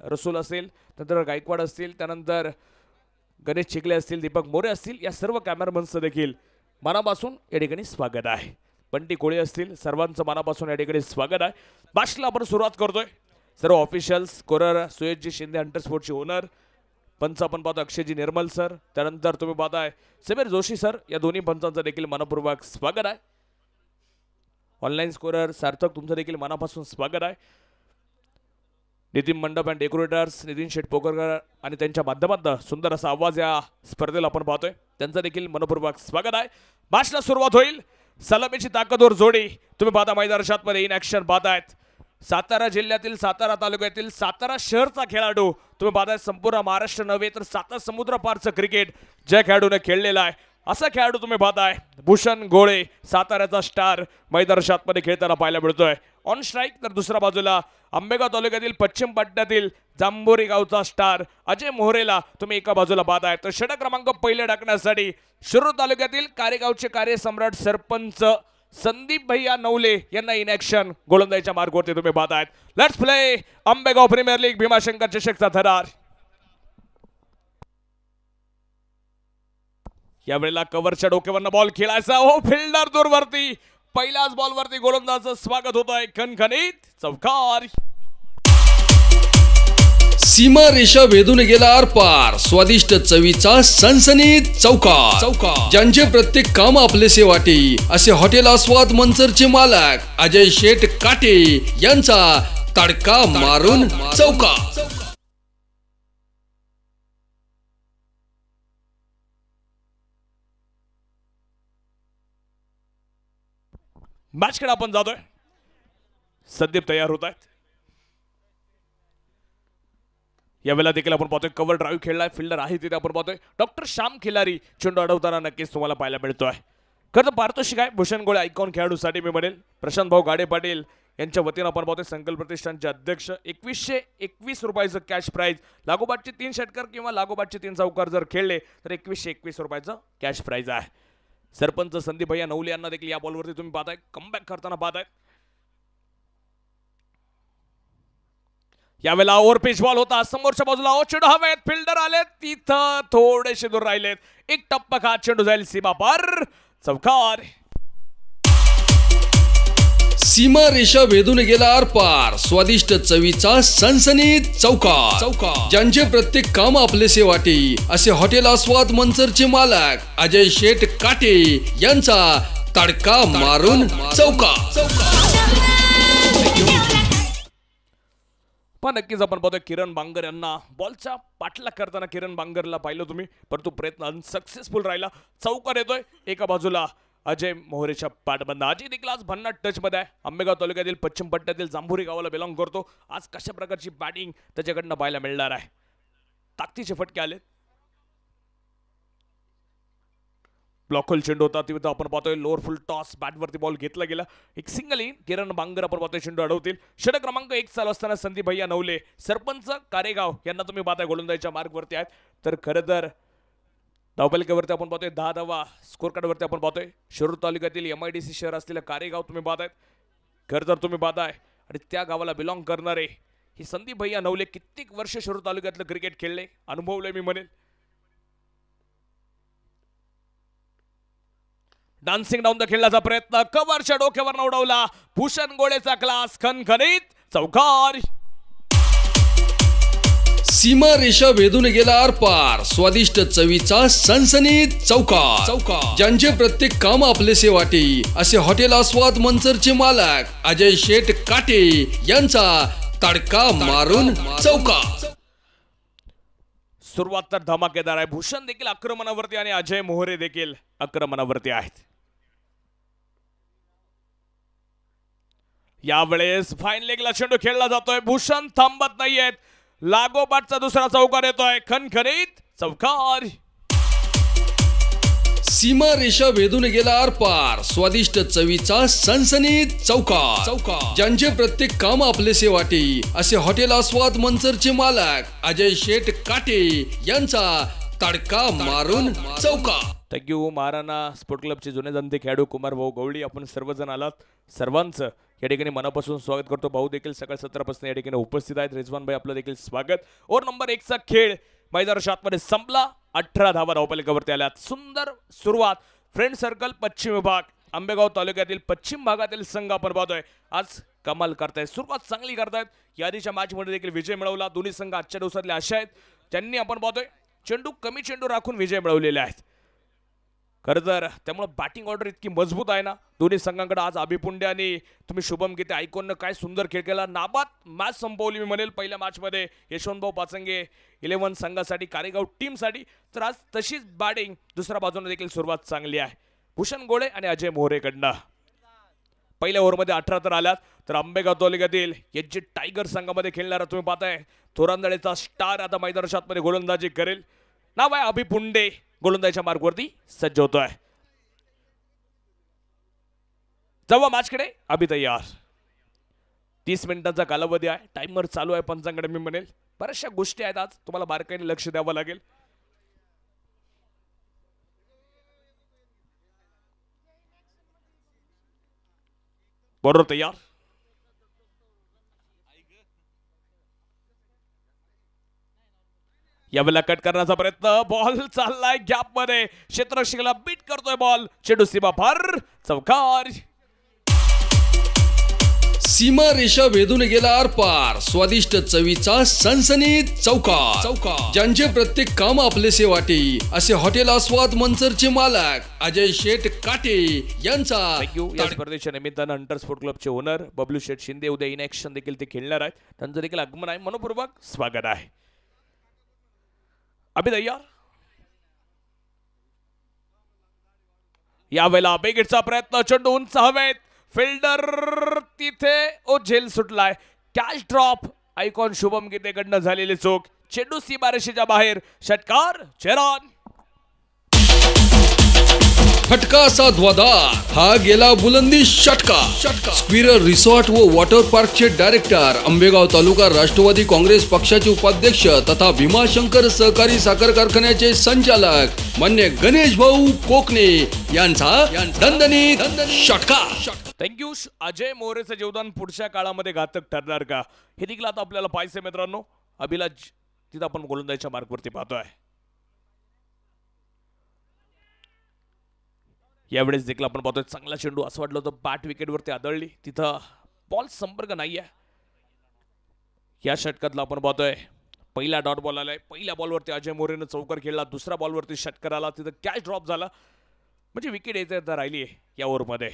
रसूल असेल, नंतर गायकवाड असतील, त्यानंतर गणेश चिखले असतील, दीपक मोरे असतील, या सर्व कॅमेरामन्सचं देखील मनापासून या ठिकाणी स्वागत आहे. बंटी कोळी असतील, सर्वांचं मनापासून या ठिकाणी स्वागत आहे. बाशला आपण सुरुवात करतोय. सर्व officials, scorer Suyashji Shinde, Hunter स्पोर्ट्सचे ओनर, पंच आपण पाहतो अक्षयजी निर्मल सर, त्यानंतर तुम्ही पाहताय समीर जोशी सर, या दोन्ही पंचांचं देखील मनपूर्वक स्वागत आहे. ऑनलाईन स्कोरर सार्थक, तुमचं देखील मनापासून स्वागत आहे. नितीन मंडप अँड डेकोरेटर्स, नितीन शेठ पोकरकर आणि त्यांच्या माध्यमातून सुंदर असा आवाज या स्पर्धेला आपण पाहतोय, त्यांचं देखील मनपूर्वक स्वागत आहे. बाशला सुरुवात होईल. सलामीची ताकदवर जोडी तुम्ही पाहता मैदानात मध्ये इन ॲक्शन पाहतायत. सातारा जिल्ह्यातील, सातारा तालुक्यातील, सातारा शहरचा खेळाडू तुम्ही पाहताय. संपूर्ण महाराष्ट्र नव्हे तर साता समुद्र पारचं क्रिकेट ज्या खेळाडूने खेळलेला आहे असा खेळाडू तुम्ही पाहताय भूषण गोळे, साताऱ्याचा स्टार मैदानात मध्ये खेळताना पाहायला मिळतोय. ऑन स्ट्राईक तर दुसऱ्या बाजूला आंबेगाव तालुक्यातील पश्चिम पट्ट्यातील जांभोरी गावचा स्टार अजय मोहरेला तुम्ही एका बाजूला पाहताय. तर षटक क्रमांक पहिले टाकण्यासाठी शिरूर तालुक्यातील कारेगावचे कार्यसम्राट सरपंच संदीप भैया नवले यांना इन ॲक्शन गोलंदाजीच्या मार्गावरती तुम्ही पाहतायत. Let's play Ambegaon premier league Bhimashankar चषकचा थरार. यावेळेला कव्हरच्या डोक्यावरनं बॉल खेळायचा. हो फिल्डर दूरवरती, पहिल्याच बॉलवरती गोलंदाजाचं स्वागत होत आहे. खणखणीत चौकार. सीमा रेषा भेदून गेला आरपार, स्वादिष्ट चवीचा सनसनीत चौकार. ज्यांचे प्रत्येक काम आपलेसे वाटे असे हॉटेल आस्वाद मंचरचे मालक अजय शेठ काटे यांचा तडका मारून चौकार. मॅचकडे आपण जातोय. संदीप तयार होत आहेत. यावेळेला देखील आपण पाहतोय कव्हर ड्राईव्ह खेळलाय. फिल्डर आहे तिथे आपण पाहतोय डॉक्टर श्याम खिलारी चेंडू अडवताना नक्कीच तुम्हाला पाहायला मिळतोय. खरं तर पारितोषिक आहे भूषण गोळे आयकॉन खेळाडूसाठी मी म्हणेल. प्रशांत भाऊ गाडे पाटील यांच्या वतीनं आपण पाहतोय संकल्प प्रतिष्ठानचे अध्यक्ष 2121 रुपयाचं कॅश प्राईज. लागोपाठचे 3 षटकार किंवा लागोपाठचे 3 चौकार जर खेळले तर 2121 रुपयाचं कॅश प्राईज आहे. सरपंच संदीप भैया नवले यांना देखील या बॉलवरती तुम्ही पाहताय कमबॅक करताना पाहताय. यावेळेला ओव्हरपिच बॉल होता समोरच्या बाजूला. चेंडू हवेत, फिल्डर आले तिथं थोडेसे दूर राहिलेत. एक टप्पा खात चेंडू जाईल सीमा पार. चौकार. सीमा रेषा भेदून गेला आरपार, स्वादिष्ट चवीचा सनसनीत चौकार. ज्यांचे प्रत्येक काम आपलेसे वाटे असे हॉटेल आस्वाद मंचरचे मालक अजय शेठ काटे यांचा तडका मारून चौकार. पण नक्कीच आपण पाहतोय किरण बांगर यांना बॉलच्या पाठला करताना किरण बांगरला पाहिलं तुम्ही, परंतु प्रयत्न अनसक्सेसफुल राहिला. चौकार येतोय. एका बाजूला अजय मोहरेच्या पाठबंद. अजय देखील आज भन्नाट टच मध्ये आहे. आंबेगाव तालुक्यातील पश्चिम पट्ट्यातील जांभोरी गावाला बिलॉंग करतो. आज कशा प्रकारची बॅटिंग त्याच्याकडनं पाहायला मिळणार आहे. ताकदीचे फटके आले. ब्लॉक होल चेंडू होता तिथं आपण पाहतोय लोअर फुल टॉस बॅटवरती बॉल घेतला गेला. एक सिंगल इन. किरण बांगर आपण पाहतोय चेंडू अडवतील. षटक क्रमांक 1 चालू असताना संदीप भैया नवले सरपंच कारेगाव यांना तुम्ही पाहताय गोलंदाजीच्या मार्गवरती आहेत. तर खरं तर धावपलिकेवरती आपण पाहतोय 10 धावा. स्कोर कार्डवरती आपण पाहतोय शिरूर तालुक्यातील MIDC शहर असलेलं कारेगाव तुम्ही पाहतायत. खरं तर तुम्ही पाहताय आणि त्या गावाला बिलॉंग करणारे ही संदीप भैया नवले कित्येक वर्ष शिरूर तालुक्यातलं क्रिकेट खेळले, अनुभवले मी म्हणेल. डान्सिंग डाऊन द खेळण्याचा प्रयत्न कव्हरच्या डोक्यावर उडवला. भूषण गोळेचा क्लास. खणखणीत चौकार. सीमा रेषा भेदून गेला आरपार, स्वादिष्ट चवीचा सनसनीत चौकार. ज्यांचे प्रत्येक काम आपलेसे वाटे असे हॉटेल आस्वाद मंचरचे मालक अजय शेठ काटे यांचा तडका मारून चौकार. सुरुवात तर धमाकेदार आहे. भूषण देखील आक्रमणावरती आणि अजय मोहरे देखील आक्रमणावरती आहेत. यावेळेस फाईन लेगला चेंडू खेळला जातोय. भूषण थांबत नाहीयेत. लागोपाठचा दुसरा चौकार येतोय. खणखणीत चौकार. सीमा रेषा भेदून गेला आरपार, स्वादिष्ट चवीचा सनसनीत चौकार. ज्यांचे प्रत्येक काम आपलेसे वाटे असे हॉटेल आस्वाद मंचरचे मालक अजय शेठ काटे यांचा तडका मारून चौकार. थँक्यू. महाराणा स्पोर्ट क्लबचे जुने धंदे खेळाडू कुमार भाऊ गवळी, आपण सर्वजण आलात. सर्वांचं या ठिकाणी मनापासून स्वागत करतो. भाऊ देखील सकाळ 17 पासून या ठिकाणी उपस्थित आहेत. रिजवान भाई आपलं देखील स्वागत. ओव्हर नंबर 1 चा खेळ मैदानाच्या आतमध्ये संपला. 18 धावा धावपलिकावरती आल्यात. सुंदर सुरुवात. फ्रेंड सर्कल पश्चिम विभाग आंबेगाव तालुक्यातील पश्चिम भागातील संघ आपण पाहतोय आज कमाल करतायत. सुरुवात चांगली करतायत. यादीच्या मॅच मध्ये देखील विजय मिळवला. दोन्ही संघ आजच्या दिवसातले अशा आहेत त्यांनी आपण पाहतोय चेंडू कमी चेंडू राखून विजय मिळवलेले आहेत. खरं तर त्यामुळे बॅटिंग ऑर्डर इतकी मजबूत आहे ना दोन्ही संघांकडे. आज अभिपुंडे आणि तुम्ही शुभम गीते आयकॉननं काय सुंदर खेळ केला. नाबाद मॅच संपवली मी म्हणेल पहिल्या मॅचमध्ये यशवंतभाऊ पाचंगे 11 संघासाठी कारेगाव टीमसाठी. तर आज तशीच बॅटिंग दुसऱ्या बाजूने देखील सुरुवात चांगली आहे भूषण गोळे आणि अजय मोहरेकडनं. पहिल्या ओव्हरमध्ये 18 तर आल्यात. तर आंबेगाव तालुक्यातील एच टायगर संघामध्ये खेळणारा तुम्ही पाहताय थोरांदळेचा स्टार आता मैदानाच्या आतमध्ये गोलंदाजी करेल. नाव आहे अभिपुंडे. गोलंदाजीच्या मार्गवरती सज्ज होतोय. जवा मॅचकडे अभि तयार. 30 मिनिटांचा कालावधी आहे. टाइमर चालू आहे पंचांकडे मी म्हणेल. बऱ्याचशा गोष्टी आहेत आज तुम्हाला बारकाईने लक्ष द्यावं लागेल. बरोबर तयार. यावेळेला कट करण्याचा प्रयत्न. बॉल चाललाय गॅप मध्ये. क्षेत्ररक्षकाला बीट करतोय बॉल. चेंडू सीमा पार. चौकार. सीमा रेषा वेधून गेला आरपार. स्वादिष्ट चवीचा सनसनीत चौकार. ज्यांचे प्रत्येक काम आपलेसे वाटे असे हॉटेल आस्वाद मंचरचे मालक अजय शेठ काटे यांचा थँक्यू. या स्पर्धेच्या निमित्तानं हंटर स्पोर्ट क्लबचे ओनर बबलू शेठ शिंदे उद्या इन ऍक्शन देखील ते खेळणार आहेत. त्यांचं देखील आगमन आहे. मनपूर्वक स्वागत आहे. अभि तयार. यावेळेला बेगेटचा प्रयत्न. चेंडू उंच हवेत. फिल्डर तिथे झेल सुटलाय. Catch drop. आयकॉन शुभम गीतेकडनं झालेली चूक. चेंडू सीमारेषेच्या बाहेर. षटकार. चेरान. फटका असा ध्वजार. हा गेला बुलंदी षटका. स्क्विरर रिसॉर्ट व वॉटर पार्कचे डायरेक्टर आंबेगाव तालुका राष्ट्रवादी काँग्रेस पक्षाचे उपाध्यक्ष तथा भीमाशंकर सहकारी साखर कारखान्याचे संचालक मान्य गणेश भाऊ कोकणे यांचा दणदणीत षटका. थँक्यू. अजय मोरेचं योगदान पुढच्या काळामध्ये घातक ठरणार का हे देखील आता आपल्याला पाहायचं मित्रांनो. अभिला तिथं आपण गोलंदाजीच्या मार्गवरती पाहतोय. यावेळेस देखील आपण पाहतोय चांगला चेंडू. असं वाटलं होतं बॅट विकेटवरती आदळली. तिथं बॉल संपर्क नाहीये. या षटकातला आपण पाहतोय पहिला डॉट बॉल आलाय. पहिल्या बॉलवरती अजय मोरेनं चौकार खेळला. दुसऱ्या बॉलवरती षटकार आला. तिथं कॅच ड्रॉप झाला. म्हणजे विकेट येते राहिली आहे या ओव्हरमध्ये.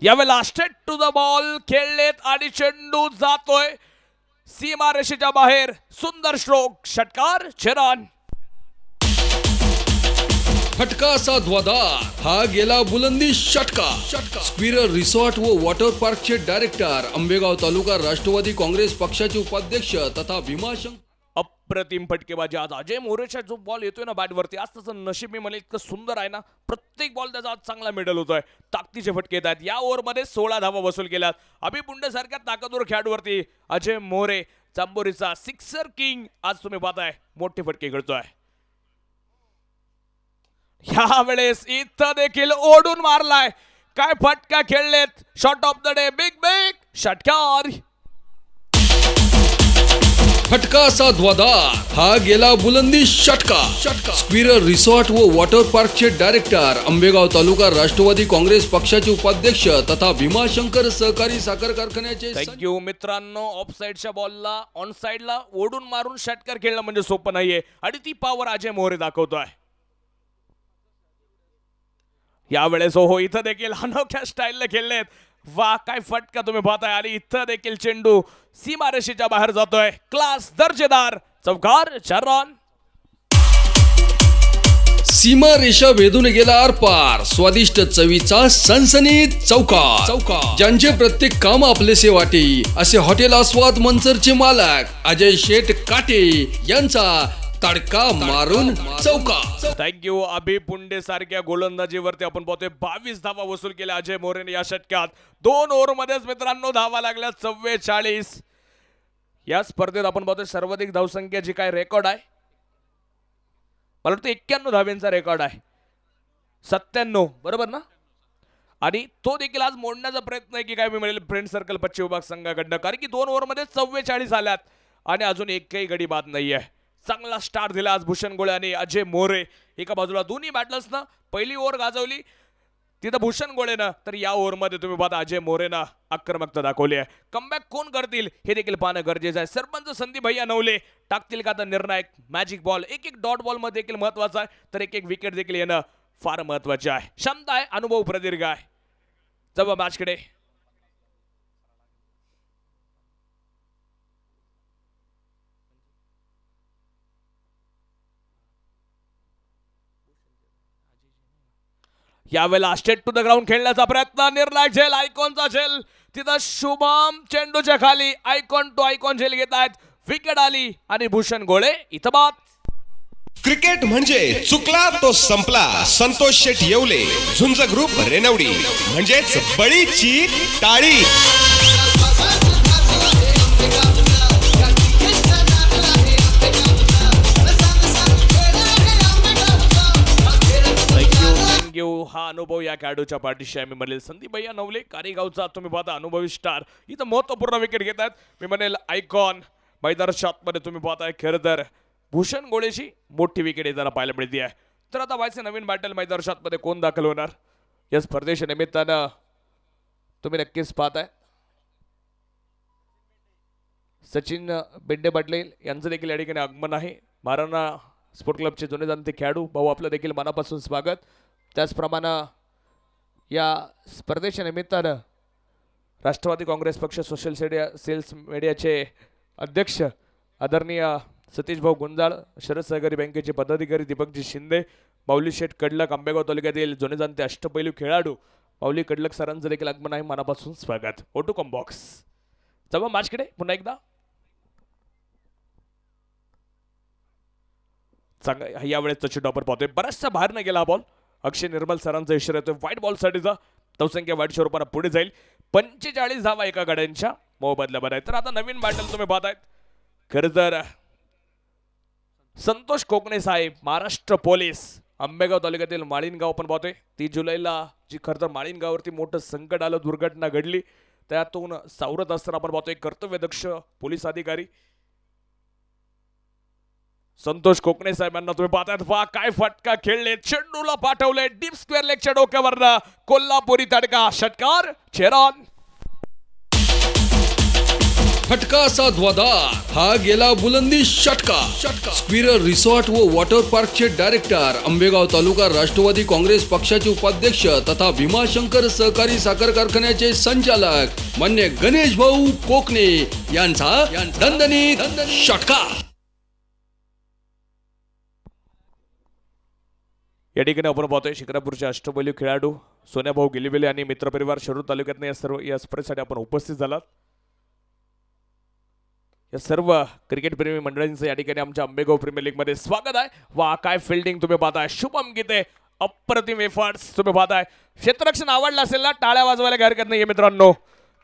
यावेळेला स्ट्रेट टू द बॉल खेळलेत आणि चेंडू जातोय सीमारेषेच्या बाहेर. सुंदर स्ट्रोक. षटकार. चेरान. फटका असा ध्वजार. हा गेला बुलंदी षटका. स्क्विरर रिसॉर्ट व वॉटर पार्कचे डायरेक्टर आंबेगाव तालुका राष्ट्रवादी काँग्रेस पक्षाचे उपाध्यक्ष तथा भीमाशंकर. अप्रतिम फटकेबाजी आज अजय मोरेचा जो बॉल येतोय ना बॅटवरती. आज त्याचं नशीब मी म्हणेल इतकं सुंदर आहे ना. प्रत्येक बॉल त्याचा आज चांगला मिडल होतोय. ताकदीचे फटके येत आहेत. या ओव्हरमध्ये 16 धावा वसूल केल्यात. अभिपुंडे सारख्या ताकदवर खेळाडूवरती अजय मोरे चांबोरीचा सिक्सर किंग आज तुम्ही पाहताय मोठे फटके खेळतोय. ह्या वेळेस इथं देखील ओढून मारलाय. काय फटका खेळलेत. Shot of the day. Big षटकार. फटका असा ध्वजार. हा गेला बुलंदी षटका. स्क्विरर रिसॉर्ट व वॉटर पार्कचे डायरेक्टर आंबेगाव तालुका राष्ट्रवादी काँग्रेस पक्षाचे उपाध्यक्ष तथा भीमाशंकर सहकारी साखर कारखान्याचे. थँक्यू मित्रांनो. ऑफ साइडच्या बॉलला ऑन साइडला ओढून मारून षटकार खेळणं म्हणजे सोपं नाहीये आणि ती पॉवर अजय मोरे दाखवतोय. यावेळेस हो इथं देखील अनोख्या स्टाईलने खेळलेत. वा काय फटका तुम्ही पाहताय. आणि इथं देखील चेंडू सीमारेषेच्या बाहेर जातोय. क्लास दर्जेदार. चौकार. 4 रन. सीमा रेषा वेधून गेला आरपार. स्वादिष्ट चवीचा सनसनीत चौकार. ज्यांचे प्रत्येक काम आपलेसे वाटे असे हॉटेल आस्वाद मंचरचे मालक अजय शेठ काटे यांचा तडका मारून चौकार. थँक्यू. अभिपुंडे सारख्या गोलंदाजीवरती आपण पाहतोय 22 धावा वसूल केल्या अजय मोरेने या षटकात. 2 ओव्हरमध्येच मित्रांनो धावा लागल्या 44. या स्पर्धेत आपण पाहतोय सर्वाधिक धावसंख्या जी काय रेकॉर्ड आहे मला वाटतं 91 धाव्यांचा रेकॉर्ड आहे. 97 बरोबर ना. आणि तो देखील आज मोडण्याचा प्रयत्न आहे की काय मी म्हणेल फ्रेंड सर्कल पश्चिम विभाग संघाकडनं, कारण की 2 ओव्हरमध्ये 44 आल्यात आणि अजून एकही गडी बाद नाहीये. चांगला स्टार दिला आज भूषण गोळे आणि अजय मोरे. एका बाजूला दोन्ही बॅटर्सनं पहिली ओव्हर गाजवली तिथं भूषण गोळेनं, तर या ओव्हरमध्ये तुम्ही पाहता अजय मोरेनं आक्रमकता दाखवली आहे. कमबॅक कोण करतील हे देखील पाहणं गरजेचं आहे. सरपंच संदीप भैया नवले टाकतील का तर निर्णायक मॅजिक बॉल. एक एक डॉट बॉल मध्ये देखील महत्वाचा आहे, तर एक एक विकेट देखील येणं फार महत्वाचे आहे. क्षमता आहे, अनुभव प्रदीर्घ आहे. जवळ मॅचकडे यावेळेला स्ट्रेट टू द ग्राउंड खेळण्याचा प्रयत्न. निर्णायक झेल, आयकॉनचा झेल. तिथं शुभम चेंडूच्या खाली आयकॉन टू आयकॉन झेल घेत आहेत. विकेट आली आणि भूषण गोळे इथं बाद. क्रिकेट म्हणजे चुकला तो संपला. संतोष शेठ येवले, झुंज ग्रुप, रेनवडी म्हणजेच बळीची टाळी. हा अनुभव या खेळाडूच्या पाठीशी आहे. मी म्हणेल संदीप भैया नवले कारेगावचा तुम्ही पाहता अनुभवी स्टार इथं महत्वपूर्ण विकेट घेत आहेत. मी म्हणेल आयकॉन मैदानाच्या आतमध्ये तुम्ही पाहताय. खरं तर भूषण गोळेची मोठी विकेट येताना पाहायला मिळते आहे. तर आता व्हायचं नवीन बॅटल मैदानाच्या आतमध्ये कोण दाखल होणार या स्पर्धेच्या निमित्तानं तुम्ही नक्कीच पाहताय. सचिन बेंडे पाटील यांचं देखील या ठिकाणी आगमन आहे. महाराणा स्पोर्ट क्लबचे जुने जाणते खेळाडू भाऊ आपलं देखील मनापासून स्वागत. त्याचप्रमाणे या स्पर्धेच्या निमित्तानं राष्ट्रवादी काँग्रेस पक्ष सोशल सेल्स मीडियाचे अध्यक्ष आदरणीय सतीश भाऊ गुंजाळ, शरद सहकारी बँकेचे पदाधिकारी दीपकजी शिंदे, माऊली शेठ कडलक, आंबेगाव तालुक्यातील जुने जाणते अष्टपैलू खेळाडू माऊली कडलक सरांचं देखील आगमन आहे. मनापासून स्वागत. ओटू कॉम बॉक्स जवळ मॅचकडे पुन्हा एकदा चांगला यावेळेस टच टॉपर पाहतोय. बराचसा बाहेर न गेला हा बॉल. अक्षय निर्मल सरांचा इशारा येतोय व्हाईट बॉलसाठीचा. धावसंख्या व्हाईट स्वरूपानं पुढे जाईल. 45 धावा एका गाड्यांच्या मोबदल्यामध्ये आहे. तर आता नवीन बॅटल तुम्ही पाहतायत. खरं तर संतोष कोकणे साहेब, महाराष्ट्र पोलीस, आंबेगाव तालुक्यातील माळीनगाव आपण पाहतोय. 30 जुलैला जी खरं तर माळीनगाववरती मोठं संकट आलं, दुर्घटना घडली, त्यातून सावरत असताना आपण पाहतोय कर्तव्यदक्ष पोलीस अधिकारी संतोष कोकणे साहेबांना तुम्ही पाहतायत. वा काय फटका खेळले, चेंडूला पाठवले डीप स्क्वेअर लेगच्या डोक्यावरनं कोल्हापुरी तडका. षटकार चेरान. फटका असा ध्वजार हा गेला बुलंदी षटका. स्क्विरर रिसॉर्ट व वॉटर पार्कचे डायरेक्टर, आंबेगाव तालुका राष्ट्रवादी काँग्रेस पक्षाचे उपाध्यक्ष तथा भीमाशंकर सहकारी साखर कारखान्याचे संचालक मान्य गणेश भाऊ कोकणे यांचा दणदणीत षटका. या ठिकाणी आपण पाहतोय शिक्रापूरचे अष्टपैलू खेळाडू सोन्याभाऊ गिलिवेले आणि मित्रपरिवार शिरूर तालुक्यातनं या स्पर्धेसाठी आपण उपस्थित झालात. या सर्व क्रिकेट प्रेमी मंडळींचं या ठिकाणी आमच्या आंबेगाव प्रीमियर लीग मध्ये स्वागत आहे. वा काय फिल्डिंग तुम्ही पाहताय. शुभम गीते, अप्रतिम एफर्ट्स तुम्ही पाहताय. क्षेत्ररक्षण आवडलं असेल ना टाळ्या वाजवायला हरकत नाहीये मित्रांनो.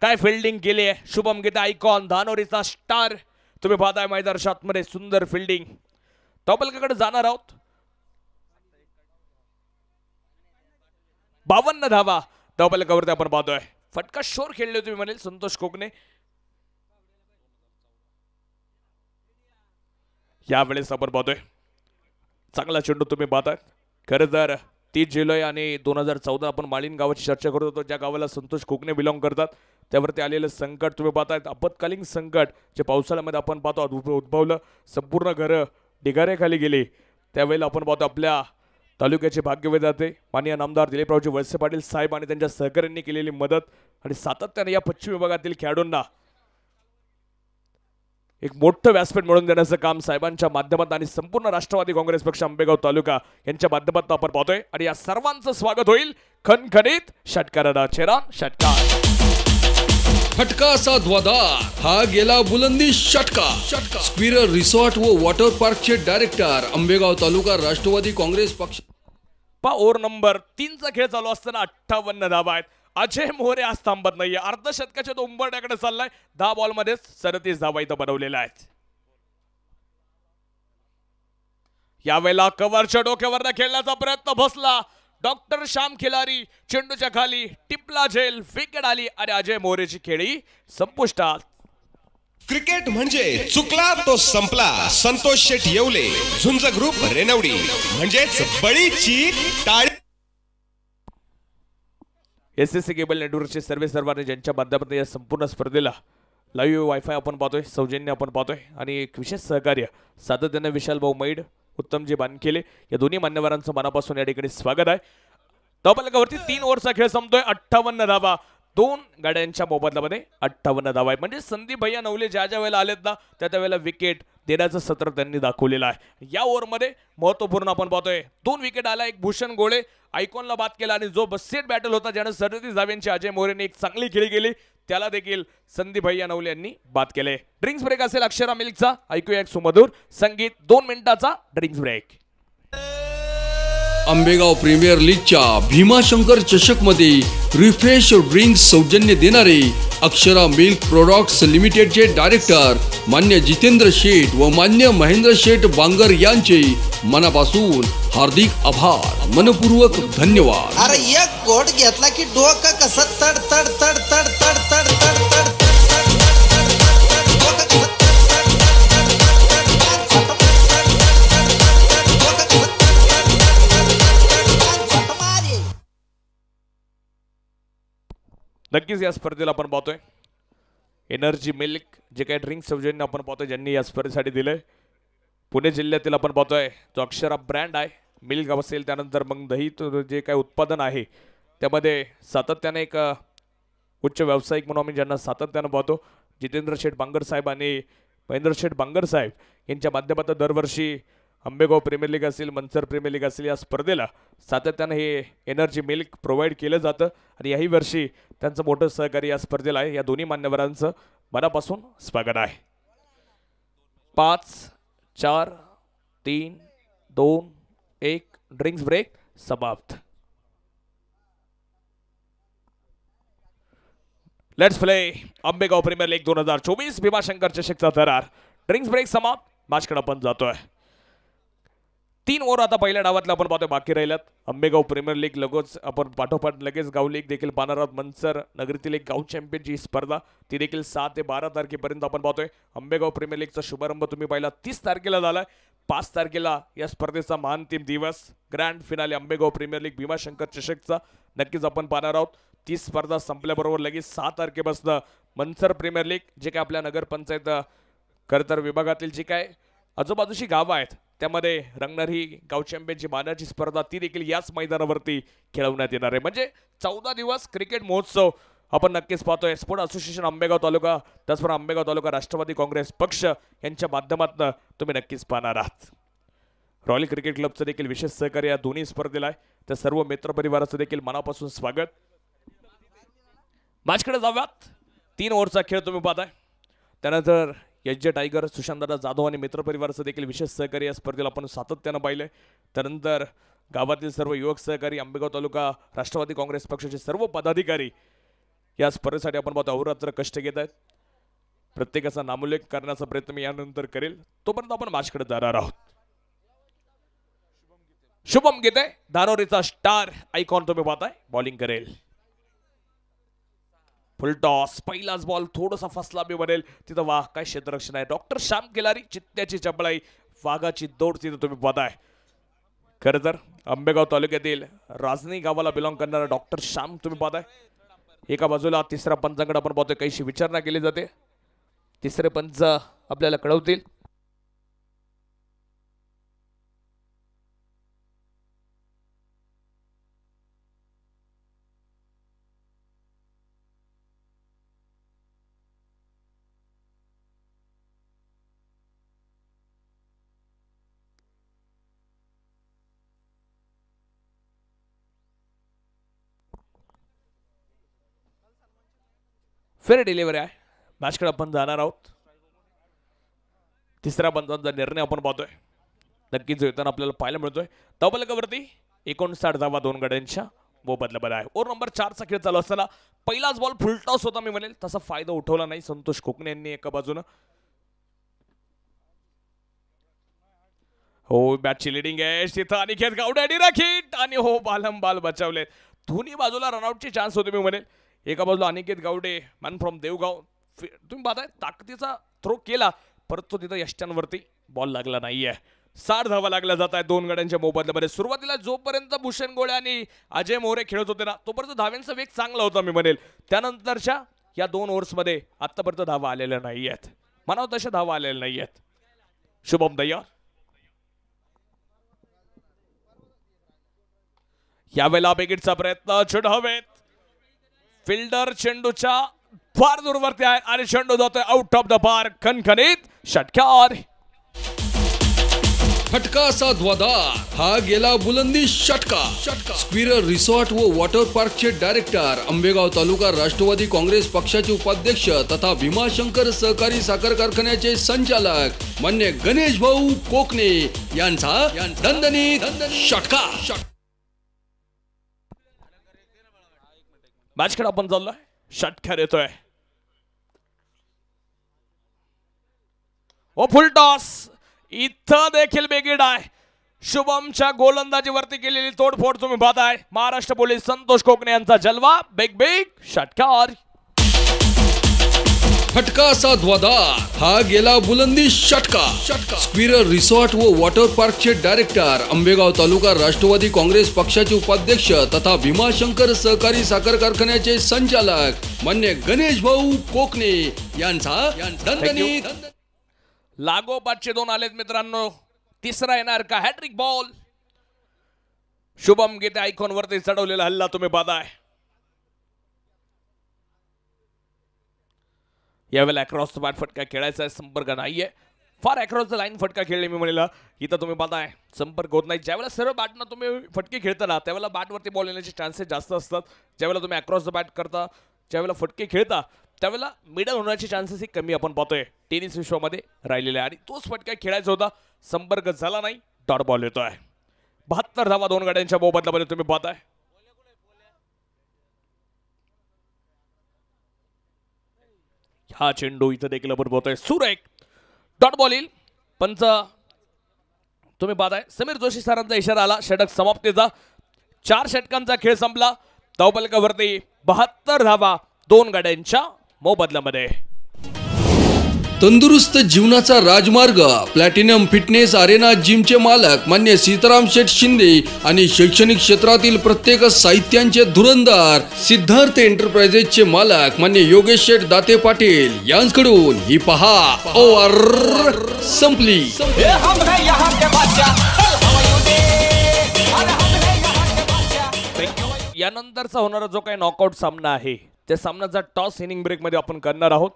काय फिल्डिंग केली आहे शुभम गीते, आयकॉन, धानोरीचा स्टार तुम्ही पाहताय. मैदानाच्या आतमध्ये सुंदर फिल्डिंग. टॉपलकडे जाणार आहोत. 52 धावा टॉपलकावरती आपण पाहतोय. फटका शोर खेळले तुम्ही म्हणेल संतोष कोकणे. यावेळेस आपण पाहतोय चांगला चेंडू तुम्ही पाहताय. खरं तर 30 जुलै आणि 2014 आपण माळीन गावाची चर्चा करत होतो, ज्या गावाला संतोष कोकणे बिलॉंग करतात. त्यावरती आलेलं संकट तुम्ही पाहतायत, आपत्कालीन संकट जे पावसाळ्यामध्ये आपण पाहतो उद्भवलं. संपूर्ण घरं ढिगाऱ्याखाली गेली. त्यावेळेला आपण पाहतो आपल्या तालुक्याचे भाग्यविधाते माननीय नामदार दिलीपरावजी वळसे पाटील साहेब आणि त्यांच्या सहकाऱ्यांनी केलेली मदत आणि सातत्याने या पश्चिम विभागातील खेळाडूंना एक मोठं व्यासपीठ मिळवून देण्याचं काम साहेबांच्या माध्यमातून आणि संपूर्ण राष्ट्रवादी काँग्रेस पक्ष आंबेगाव तालुका यांच्या माध्यमातून आपण पाहतोय. आणि या सर्वांचं स्वागत होईल खणखणीत षटकारानं. चेरान षटकार. फटका असा ध्वजार हा गेला बुलंदी षटका. स्क्विरर रिसॉर्ट व वॉटर पार्कचे डायरेक्टर, आंबेगाव तालुका राष्ट्रवादी काँग्रेस पक्ष. ओव्हर नंबर 3चा खेळ चालू असताना 58 धावा आहेत. अजय मोरे आज थांबत नाहीये. अर्धशतकाच्या तो उंबरठ्याकडे चाललाय. 10 बॉलमध्ये 37 धावा इथं बनवलेल्या आहेत. यावेळेला कव्हरच्या डोक्यावर खेळण्याचा प्रयत्न बसला. डॉक्टर श्याम खिलारी चेंडूच्या खाली टिपला झेल विकेट आली आणि अजय मोरेची खेळी संपुष्टात. क्रिकेट म्हणजे चुकला तो संपला. संतोष शेठ येवले, झुंज ग्रुप रेनवडी म्हणजेच बळीची टाळी. SSC केबल नेटवर्कचे सर्व सर्वांनी ज्यांच्या माध्यमातून या संपूर्ण स्पर्धेला लाईव्ह वायफाय आपण पाहतोय, सौजन्य आपण पाहतोय आणि एक विशेष सहकार्य सातत्याने विशाल भाऊ मैड, उत्तमजी बानकेले या दोन्ही मान्यवरांचं मनापासून या ठिकाणी स्वागत आहे. धावफलकावरती 3 ओव्हरचा खेळ संपतोय. 58 धावा, 2 गाड्यांच्या मोबदल्यामध्ये 58 धावा आहे. म्हणजे संदीप भैया नवले ज्या वेळेला आलेत ना त्या वेळेला विकेट देण्याचं सत्र त्यांनी दाखवलेलं आहे. या ओव्हरमध्ये महत्त्वपूर्ण आपण पाहतोय 2 विकेट आला. एक भूषण गोळे आयकॉनला बाद केला आणि जो बसेट बॅटल होता ज्यानं 37 धाव्यांची अजय मोरेने एक चांगली खेळी केली त्याला देखील संदीप भैया नवले यांनी बाद केले. ड्रिंक्स ब्रेक असेल अक्षरा मिल्कचा. ऐकूया एक सुमधुर संगीत. 2 मिनिटाचा ड्रिंक्स ब्रेक. आंबेगाव प्रीमियर लीगच्या भीमाशंकर चषक मध्ये रिफ्रेश ड्रिंक सौजन्य देणारे अक्षरा मिल्क प्रोडक्ट्स लिमिटेडचे डायरेक्टर मान्य जितेंद्र शेठ व मान्य महेंद्र शेठ बांगर यांचे मनापासून हार्दिक आभार, मनपूर्वक धन्यवाद. अरे एक घोट घेतला की डोकं कसं तड तड तड तड तड तड तड तड नक्कीच या स्पर्धेला आपण पाहतोय एनर्जी मिल्क जे काही ड्रिंक सौजन्य आपण पाहतोय ज्यांनी या स्पर्धेसाठी दिलंय. पुणे जिल्ह्यातील आपण पाहतोय जो अक्षरा ब्रँड आहे मिल्क असेल, त्यानंतर मग दही जे काही उत्पादन आहे त्यामध्ये सातत्याने एक उच्च व्यावसायिक म्हणून आम्ही ज्यांना सातत्यानं पाहतो जितेंद्र शेठ बांगर साहेब आणि महेंद्र शेठ बांगर साहेब यांच्या माध्यमातून दरवर्षी आंबेगाव प्रीमियर लीग असेल, मनसर प्रीमियर लीग असेल या स्पर्धेला सातत्यानं हे एनर्जी मिल्क प्रोव्हाइड केलं जातं आणि याही वर्षी त्यांचं मोठं सहकार्य या स्पर्धेला आहे. या दोन्ही मान्यवरांचं मनापासून स्वागत आहे. 5, 4, 3, 2, 1 ड्रिंक्स ब्रेक समाप्त. Let's play Ambegaon premier league 2024 Bhimashankar चषकचा थरार. ड्रिंक्स ब्रेक समाप्त. मॅचकडे आपण जातोय. 3 ओव्हर आता पहिल्या डावातला आपण पाहतोय बाकी राहिल्यात. आंबेगाव प्रीमियर लीग लगेच आपण पाठोपाठ लगेच गाव लीग देखील पाहणार आहोत. मनसर नगरीतील एक गाव चॅम्पियनची स्पर्धा ती देखील 7 ते 12 तारखेपर्यंत आपण पाहतोय. आंबेगाव प्रीमियर लीगचा शुभारंभ तुम्ही पाहिला 30 तारखेला झालाय. 5 तारखेला या स्पर्धेचा महाअंतिम दिवस grand finale Ambegaon premier league Bhimashankar चषकचा नक्कीच आपण पाहणार आहोत. ती स्पर्धा संपल्याबरोबर लगेच 6 तारखेपासून मनसर प्रीमियर लीग जे काय आपल्या नगरपंचायत खरतर विभागातील जी काय आजूबाजूची गावं आहेत त्यामध्ये रंगणार ही गाव चॅम्पियनची मानाची स्पर्धा ती देखील याच मैदानावरती खेळवण्यात येणार आहे. म्हणजे 14 दिवस क्रिकेट महोत्सव आपण नक्कीच पाहतोय. स्पोर्ट असोसिएशन आंबेगाव तालुका त्याचबरोबर आंबेगाव तालुका राष्ट्रवादी काँग्रेस पक्ष यांच्या माध्यमातून तुम्ही नक्कीच पाहणार आहात. रॉयल क्रिकेट क्लबचं देखील विशेष सहकार्य या दोन्ही स्पर्धेला आहे. त्या सर्व मित्रपरिवाराचं देखील मनापासून स्वागत. मॅचकडे जाऊयात. 3 ओव्हरचा खेळ तुम्ही पाहताय. त्यानंतर एच जे टायगर, सुशांतदादा जाधव आणि मित्रपरिवाराचं देखील विशेष सहकार्य या स्पर्धेला आपण सातत्यानं पाहिलंय. त्यानंतर गावातील सर्व युवक सहकारी, आंबेगाव तालुका राष्ट्रवादी काँग्रेस पक्षाचे सर्व पदाधिकारी या स्पर्धेसाठी आपण पाहतो अहोरात्र कष्ट घेत आहेत. प्रत्येकाचा नामोल्लेख करण्याचा प्रयत्न मी यानंतर करेल. तोपर्यंत आपण मॅचकडे जाणार आहोत. शुभम गीते धानोरीचा स्टार आयकॉन तुम्ही पाहताय बॉलिंग करेल. फुल टॉस, पहिलाच बॉल थोडासा फसला बी बनेल तिथं. वाह काय क्षेत्ररक्षण आहे. डॉक्टर श्याम खिलारी चित्त्याची चपळाई, वाघाची दौड तिथं तुम्ही पाहताय. खरं तर आंबेगाव तालुक्यातील राजनी गावाला बिलॉंग करणारा डॉक्टर श्याम तुम्ही पाहताय. एका बाजूला तिसऱ्या पंचांकडे आपण पाहतोय काहीशी विचारणा केली जाते. तिसरे पंच आपल्याला कळवतील. फेर डिलिव्हरी आहे. मॅचकडे आपण जाणार आहोत. तिसऱ्या पंचांचा निर्णय आपण पाहतोय नक्कीच येताना आपल्याला पाहायला मिळतोय. धावफलकावरती 59 धावा 2 गड्यांच्या मोबदल्यामध्ये आहे. ओव्हर नंबर 4चा खेळ चालू असताना पहिलाच बॉल फुलटॉस होता मी म्हणेल तसा फायदा उठवला नाही संतोष कोकणे यांनी एका बाजूनं. हो मॅचची लिडिंग आहे तिथं अनिकेत गावडे आणि राखीट आणि हो बाल बचावले. दोन्ही बाजूला रनआउटचे चान्स होते मी म्हणेल. एका बाजूला अनिकेत गावडे मॅन फ्रॉम देवगाव, तुम्ही पाहताय ताकदीचा थ्रो केला परंतु तिथं यष्ट्यांवरती बॉल लागला नाहीये. 60 धावा लागल्या जात आहेत दोन गड्यांच्या मोबदल्यामध्ये. सुरुवातीला जोपर्यंत भूषण गोळे आणि अजय मोरे खेळत होते ना तोपर्यंत धाव्यांचा वेग चांगला होता मी म्हणेल. त्यानंतरच्या या 2 ओव्हर्समध्ये आतापर्यंत धावा आलेल्या नाही आहेत, म्हणावं तशा धावा आलेल्या नाही आहेत. शुभम दय्या यावेळेला विकेटचा प्रयत्न, चेंडू हवेत, फिल्डर चेंडूच्या फार दूरवरती आहे आणि चेंडू जातोय आउट ऑफ द पार्क. खणखणीत षटकार. फटका असा ध्वजादार, हा गेला बुलंदी षटका. स्क्विरर रिसॉर्ट व वॉटर पार्कचे डायरेक्टर, आंबेगाव तालुका राष्ट्रवादी काँग्रेस पक्षाचे उपाध्यक्ष तथा भीमाशंकर सहकारी साखर कारखान्याचे संचालक मान्य गणेश भाऊ कोकणे यांचा दणदणीत षटका. मॅचकडे आपण चाललोय, षटकार येतोय. ओ फुल टॉस, इथं देखील बेगीड आहे. शुभमच्या गोलंदाजीवरती केलेली तोडफोड तुम्ही पाहताय. महाराष्ट्र पोलीस संतोष कोकणे यांचा जलवा. बिग षटकार. फटका असा ध्वजादार, हा गेला बुलंदी षटका. स्क्विरर रिसॉर्ट व वॉटर पार्कचे डायरेक्टर, आंबेगाव तालुका राष्ट्रवादी काँग्रेस पक्षाचे उपाध्यक्ष तथा भीमाशंकर सहकारी साखर कारखान्याचे संचालक मान्य गणेश भाऊ कोकणे यांचा दणदणीत. लागोपाठचे 2 आलेत मित्रांनो. तिसरा येणार का हॅट्रिक बॉल. शुभम गीते आयकॉन वरती चढवलेला हल्ला तुम्ही पाहताय. यावेळेला अक्रॉस द बॅट फटका खेळायचा आहे, संपर्क नाहीये. फार अक्रॉस द लाईन फटका खेळले मी म्हणेल. इथं तुम्ही पाहताय संपर्क होत नाही. ज्यावेळेला सरळ बॅटनं तुम्ही फटके खेळताना त्यावेळेला बॅटवरती बॉल येण्याचे चान्सेस जास्त असतात. ज्यावेळेला तुम्ही अक्रॉस द बॅट करता, ज्यावेळेला फटके खेळता त्यावेळेला मिडल होण्याचे चान्सेस कमी आपण पाहतोय टेनिस विश्वामध्ये राहिलेले. आणि तोच फटका खेळायचा होता, संपर्क झाला नाही, डॉट बॉल येतोय. 72 धावा 2 गाड्यांच्या मोबदल्यामध्ये तुम्ही पाहताय. हा चेंडू इथं देखील आपण पाहतोय सुरेख डॉट बॉल येईल. पंच तुम्ही पाहताय समीर जोशी सरांचा इशारा आला षटक समाप्तीचा. 4 षटकांचा खेळ संपला. धावफलकावरती 72 धावा 2 गाड्यांच्या मोबदल्यामध्ये. तंदुरुस्त जीवनाचा राजमार्ग, प्लॅटिनम फिटनेस अरेना जिमचे मालक मान्य सीताराम शेठ शिंदे आणि शैक्षणिक क्षेत्रातील प्रत्येक साहित्यांचे धुरंदार सिद्धार्थ एंटरप्राइजेसचे मालक मान्य योगेश शेठ दाते पाटील यांकडून ही पहा ओव्हर संपली. यानंतरचा होणारा जो काही नॉकआउट सामना आहे त्या सामन्याचा टॉस इनिंग ब्रेक मध्ये आपण करणार आहोत.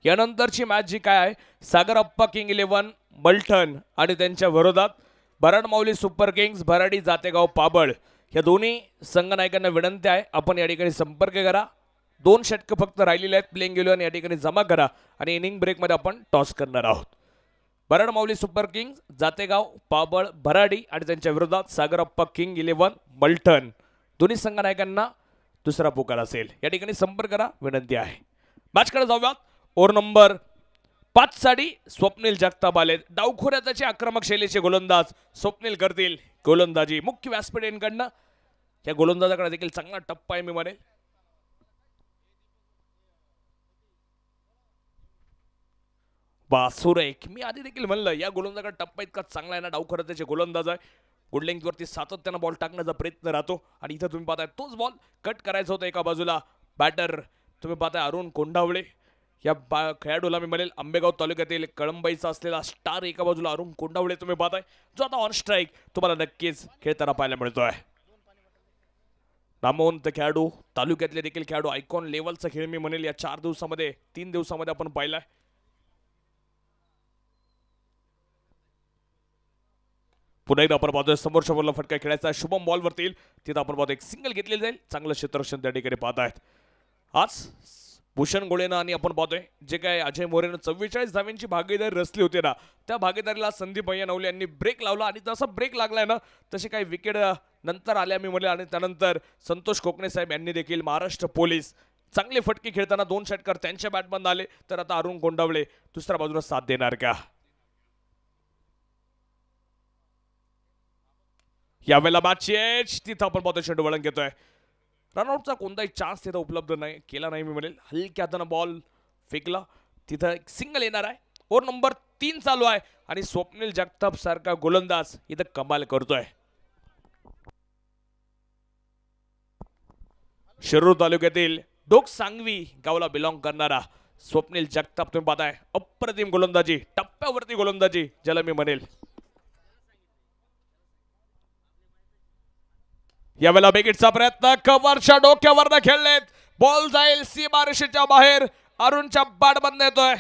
यानंतरची मॅच जी काय आहे सागरप्पा किंग 11 मलठण आणि त्यांच्या विरोधात भराड माऊली सुपर किंग्स भराडी जातेगाव पाबळ या दोन्ही संघनायकांना विनंती आहे आपण या ठिकाणी संपर्क करा. 2 षटकं फक्त राहिलेले आहेत प्लेइंग 11 या ठिकाणी जमा करा आणि इनिंग ब्रेक मध्ये आपण टॉस करणार आहोत. भराड माऊली सुपर किंग्स जातेगाव पाबळ भराडी आणि त्यांच्या विरोधात सागरप्पा किंग 11 मलठण दोन्ही संघनायकांना दुसरा पुकार असेल. या ठिकाणी संपर्क करा विनंती आहे. मॅचकडे जाऊयात. ओव्हर नंबर 5 साठी स्वप्नील जगताप आले. डावखोऱ्याचे आक्रमक शैलीचे गोलंदाज स्वप्नील करतील गोलंदाजी. मुख्य व्यासपीठांकडनं या गोलंदाजाकडे देखील चांगला टप्पा आहे मी म्हणेल. सुरेख मी आधी देखील म्हणलं या गोलंदाजाकडे टप्पा इतका चांगला आहे ना. डावखोऱ्याचे गोलंदाज आहे. गुड लेंथवरती सातत्यानं बॉल टाकण्याचा प्रयत्न राहतो आणि इथं तुम्ही पाहताय तोच बॉल कट करायचा होता. एका बाजूला बॅटर तुम्ही पाहताय अरुण कोंढावळे या खेळाडूला मी म्हणेल आंबेगाव तालुक्यातील कळंबाईचा असलेला स्टार. एका बाजूला अरुण कोंढावळे तुम्ही पाहताय जो आता ऑन स्ट्राईक तुम्हाला नक्कीच खेळताना पाहायला मिळतोय. नामवंत खेळाडू तालुक्यातले देखील खेळाडू आयकॉन लेवलचा खेळ मी म्हणेल या 4 दिवसामध्ये 3 दिवसामध्ये आपण पाहिलाय. पुन्हा एकदा आपण पाहतोय समोरच्या बॉलला फटका खेळायचा शुभम बॉल वरती येईल. तिथं आपण पाहतो एक सिंगल घेतलेलं जाईल. चांगलं क्षेत्ररक्षण त्या ठिकाणी पाहत आहेत. आज भूषण गोळेनं आणि आपण पाहतोय जे काय अजय मोरेनं 44 धाव्यांची भागीदारी रचली होती ना त्या भागीदारीला संदीप भैया नवले यांनी ब्रेक लावला आणि तसा ब्रेक लागलाय ना तसे काही विकेट नंतर आल्या मी म्हणले. आणि त्यानंतर संतोष कोकणे साहेब यांनी देखील महाराष्ट्र पोलीस चांगले फटके खेळताना 2 षटकार त्यांच्या बॅटबंद आले. तर आता अरुण कोंढावळे दुसऱ्या बाजूला साथ देणार का. यावेळेला मॅच तिथं आपण पाहतो चेंडू वळण घेतोय. रनआउटचा कोणताही चान्स तिथं उपलब्ध नाही केला नाही मी म्हणेल. हलक्या हातानं बॉल फेकला तिथं एक सिंगल येणार आहे. ओव्हर नंबर 3 चालू आहे आणि स्वप्नील जगताप सारखा गोलंदाज इथं कमाल करतोय. शिरूर तालुक्यातील डोक सांगवी गावाला बिलॉंग करणारा स्वप्नील जगताप तुम्ही पाहताय. अप्रतिम गोलंदाजी, टप्प्यावरती गोलंदाजी ज्याला मी म्हणेल. यावेळेला विकेटचा प्रयत्न, कव्हरच्या डोक्यावर खेळलेत. बॉल जाईल सीमारेषेच्या बाहेर. अरुणच्या बॅट बंद येतोय.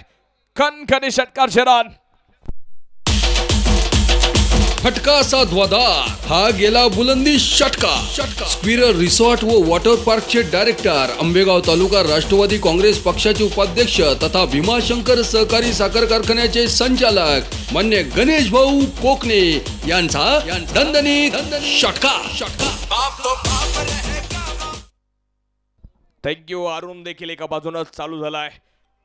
खणखणी षटकार रन. फटका असा ध्वधार हा गेला बुलंदी षटका. स्क्विरर रिसॉर्ट व वॉटर पार्कचे डायरेक्टर, आंबेगाव तालुका राष्ट्रवादी काँग्रेस पक्षाचे उपाध्यक्ष तथा भीमाशंकर सहकारी साखर कारखान्याचे संचालक मान्य गणेश भाऊ कोकणे यांचा दणदणीत षटका. थँक्यू. अरुण देखील एका बाजूने चालू झालाय.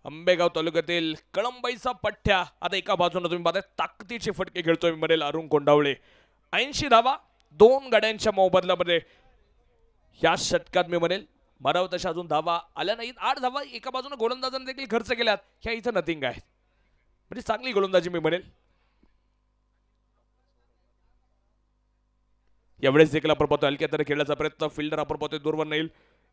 आंबेगाव तालुक्यातील कळंबाईचा पठ्ठ्या आता एका बाजूने तुम्ही पाहताय. ताकदीचे फटके खेळतोय म्हणेल अरुण कोंडावळे. 80 धावा 2 गाड्यांच्या मोबदल्यामध्ये या षटकात मी म्हणेल. माराव तशा अजून धावा आल्या नाहीत. 8 धावा एका बाजूने गोलंदाजांनी देखील खर्च केल्यात. ह्या इथं नथिंग आहे. म्हणजे चांगली गोलंदाजी मी म्हणेल. यावेळेस देखील आपण पाहतो हलक्या तरी खेळण्याचा प्रयत्न. फिल्डर आपण पाहतोय दूरवर नेईल.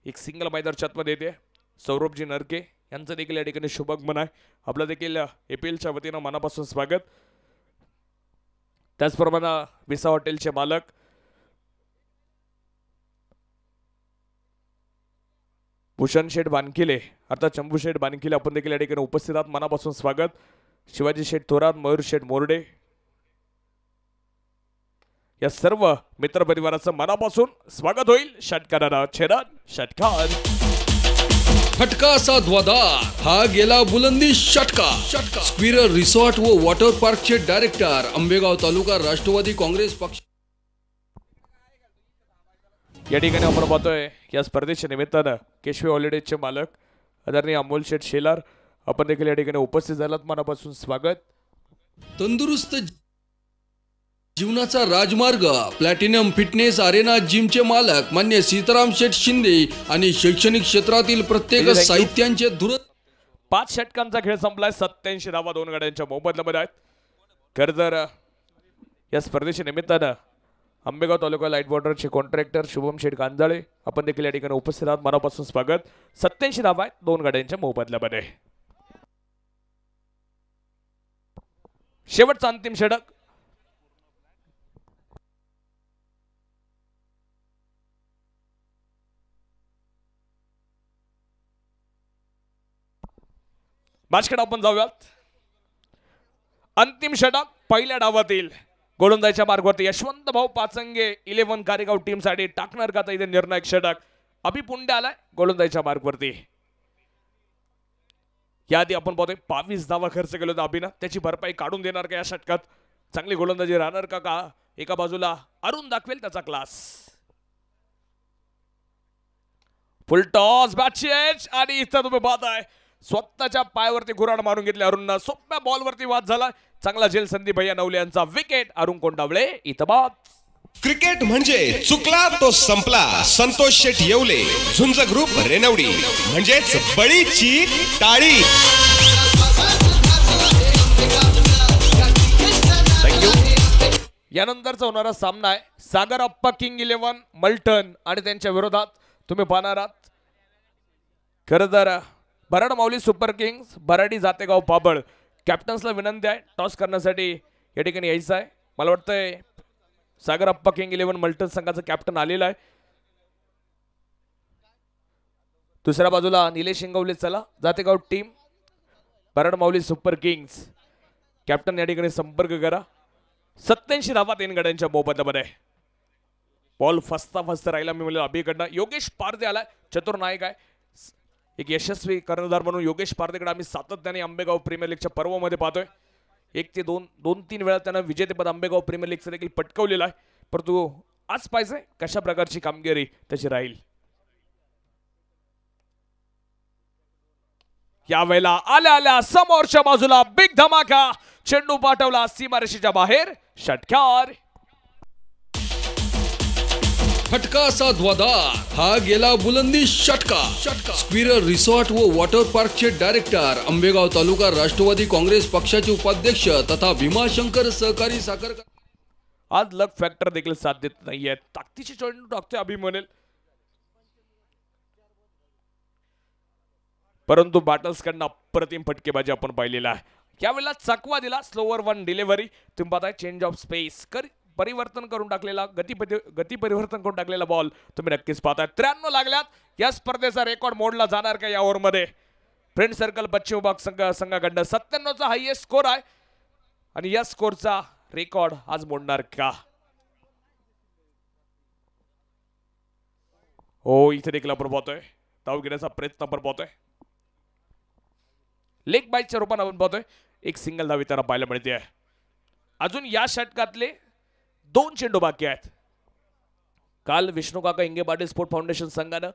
एक सिंगल मैदान छतमध्ये येते. सौरभजी नरके यांचं देखील या ठिकाणी शुभगमन आहे. आपलं देखील APLच्या वतीनं मनापासून स्वागत. त्याचप्रमाणे विसा हॉटेलचे मालक भूषण शेठ बानकिले अर्थात चंबू शेठ बानकिले आपण देखील या ठिकाणी उपस्थित आहात. मनापासून स्वागत. शिवाजी शेठ थोरात, मयूर शेठ मोरडे या सर्व मित्रपरिवाराचं मनापासून स्वागत होईल. षटकाराला छेदन षटकार. फटका असा ध्वधार हा गेला बुलंदी षटका. स्क्विरर रिसॉर्ट व वॉटर पार्कचे डायरेक्टर, आंबेगाव तालुका राष्ट्रवादी काँग्रेस पक्ष. या ठिकाणी आपण पाहतोय या स्पर्धेच्या निमित्तानं केशवी हॉलिडेजचे मालक आदरणीय अमोल शेठ शेलार आपण देखील या ठिकाणी उपस्थित झालात. मनापासून स्वागत. तंदुरुस्त जीवनाचा राजमार्ग प्लॅटिनम फिटनेस अरेना जिमचे मालक मान्य सीताराम शेठ शिंदे आणि शैक्षणिक क्षेत्रातील प्रत्येक साहित्यांचे धुर. 5 षटकांचा खेळ संपलाय. 87 धावा 2 गाड्यांच्या मोबदल्यामध्ये आहेत. खरं तर या स्पर्धेच्या निमित्तानं आंबेगाव तालुका लाईट वॉटरचे कॉन्ट्रॅक्टर शुभम शेठ गांजाळे आपण देखील या ठिकाणी उपस्थित आहात. मनापासून स्वागत. 87 धावा आहेत 2 गाड्यांच्या मोबदल्यामध्ये. शेवटचा अंतिम षटक. मॅचकडे आपण जाऊयात. अंतिम षटक पहिल्या डावातील गोलंदाजीच्या मार्गावरती यशवंत भाऊ पाचंगे 11 कारेगाव टीम साठी टाकणार का इथे निर्णायक षटक. अभि पुंडे आलाय गोलंदाजीच्या मार्गावरती. याआधी आपण पाहतोय 22 धावा खर्च केला होता अभिनं. त्याची भरपाई काढून देणार का या षटकात. चांगली गोलंदाजी राहणार का. एका बाजूला अरुण दाखवेल त्याचा क्लास. फुल टॉस बॅट आणि इथं तुम्ही पाहताय स्वतःच्या पायावरती गुराड मारून घेतले अरुणनं. सोप्या बॉलवरती वाद झाला. चांगला झेल संदीप भैया नवले यांचा विकेट. अरुण कोंडावळे इथं बाद. क्रिकेट म्हणजे चुकला तो संपला. संतोष शेठ येवले, झुंज ग्रुप रेनवडी म्हणजेच बळीची टाळी. थँक्यू. यानंतरचा होणारा सामना आहे सागर अप्पा किंग 11 मल्टन आणि त्यांच्या विरोधात तुम्ही पाहणार आहात खरं तर बराड माऊली सुपर किंग्स बराडी जातेगाव पाबळ. कॅप्टन्सला विनंती आहे टॉस करण्यासाठी या ठिकाणी यायचं आहे. मला वाटतंय सागर अप्पा किंग 11 मल्टन संघाचं कॅप्टन आलेला आहे. दुसऱ्या बाजूला निलेश शिंगवले चला जातेगाव टीम बराड माऊली सुपर किंग्स. कॅप्टन या ठिकाणी संपर्क करा. 87 धावा 3 गाड्यांच्या मोबदल्यामध्ये. बॉल फसता राहिला मी म्हणलं अभिकडनं. योगेश पारदे आलाय चतुर नायक आहे. एक यशस्वी कर्णधार म्हणून योगेश पारदेकडे आम्ही सातत्याने आंबेगाव प्रीमियर लीगच्या पर्वामध्ये पाहतोय. 1 ते 2-3 वेळा त्यानं विजेतेपद आंबेगाव प्रीमियर लीगचं देखील पटकवलेलं आहे. परंतु आज पाहिजे कशा प्रकारची कामगिरी त्याची राहील. यावेळेला आल्या समोरच्या बाजूला बिग धमाका. चेंडू पाठवला सीमारेषेच्या बाहेर. षटकार. फटका असा ध्वधार हा गेला बुलंदी षटका. स्क्विरर रिसॉर्ट व वॉटर पार्कचे डायरेक्टर, आंबेगाव तालुका राष्ट्रवादी काँग्रेस पक्षाचे उपाध्यक्ष तथा भीमाशंकर सहकारी साखर. आज लक फॅक्टर देखील साथ देत नाहीये. ताकदीची चेंडू टाकतोय अभिमन्यू, परंतु बॅटर्सकडनं अप्रतिम फटकेबाजी आपण पाहिलेला आहे. यावेळेला चकवा दिला, स्लोवर वन डिलिव्हरी. तुम्ही पाहताय चेंज ऑफ स्पेस परिवर्तन करून टाकलेला, गती परिवर्तन करून टाकलेला बॉल तुम्ही नक्कीच पाहताय. 93 लागल्यात. या स्पर्धेचा रेकॉर्ड मोडला जाणार का या ओव्हरमध्ये? फ्रेंड सर्कल पश्चिम विभाग संघाकडनं 97चा हायएस्ट स्कोर आहे आणि या स्कोरचा रेकॉर्ड आज मोडणार का? हो, इथे देखील आपण पाहतोय धाव घेण्याचा प्रयत्न आपण पाहतोय. लेग बाईटच्या रूपाने आपण पाहतोय एक सिंगल धाव त्याला पाहायला मिळते आहे. अजून या षटकातले 2 चेंडू बाकी आहेत. काल विष्णू काका इंगे पाटील स्पोर्ट फाउंडेशन संघानं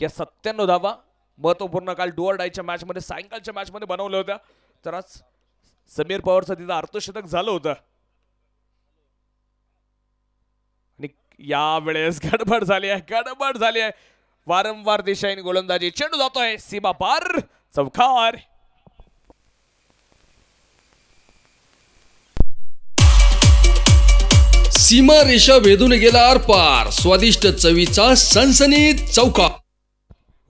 या 97 धावा महत्वपूर्ण काल डू ऑर डायच्या मॅच मध्ये, सायंकाळच्या मॅच मध्ये बनवल्या होत्या. तर आज समीर पवारचं तिथं अर्धशतक झालं होतं आणि यावेळेस गडबड झाली आहे. वारंवार दिशाहीन गोलंदाजी, चेंडू जातोय सीमा पार, चौकार. सीमा रेषा वेधून गेला आरपार, स्वादिष्ट चवीचा सनसनीत चौकार.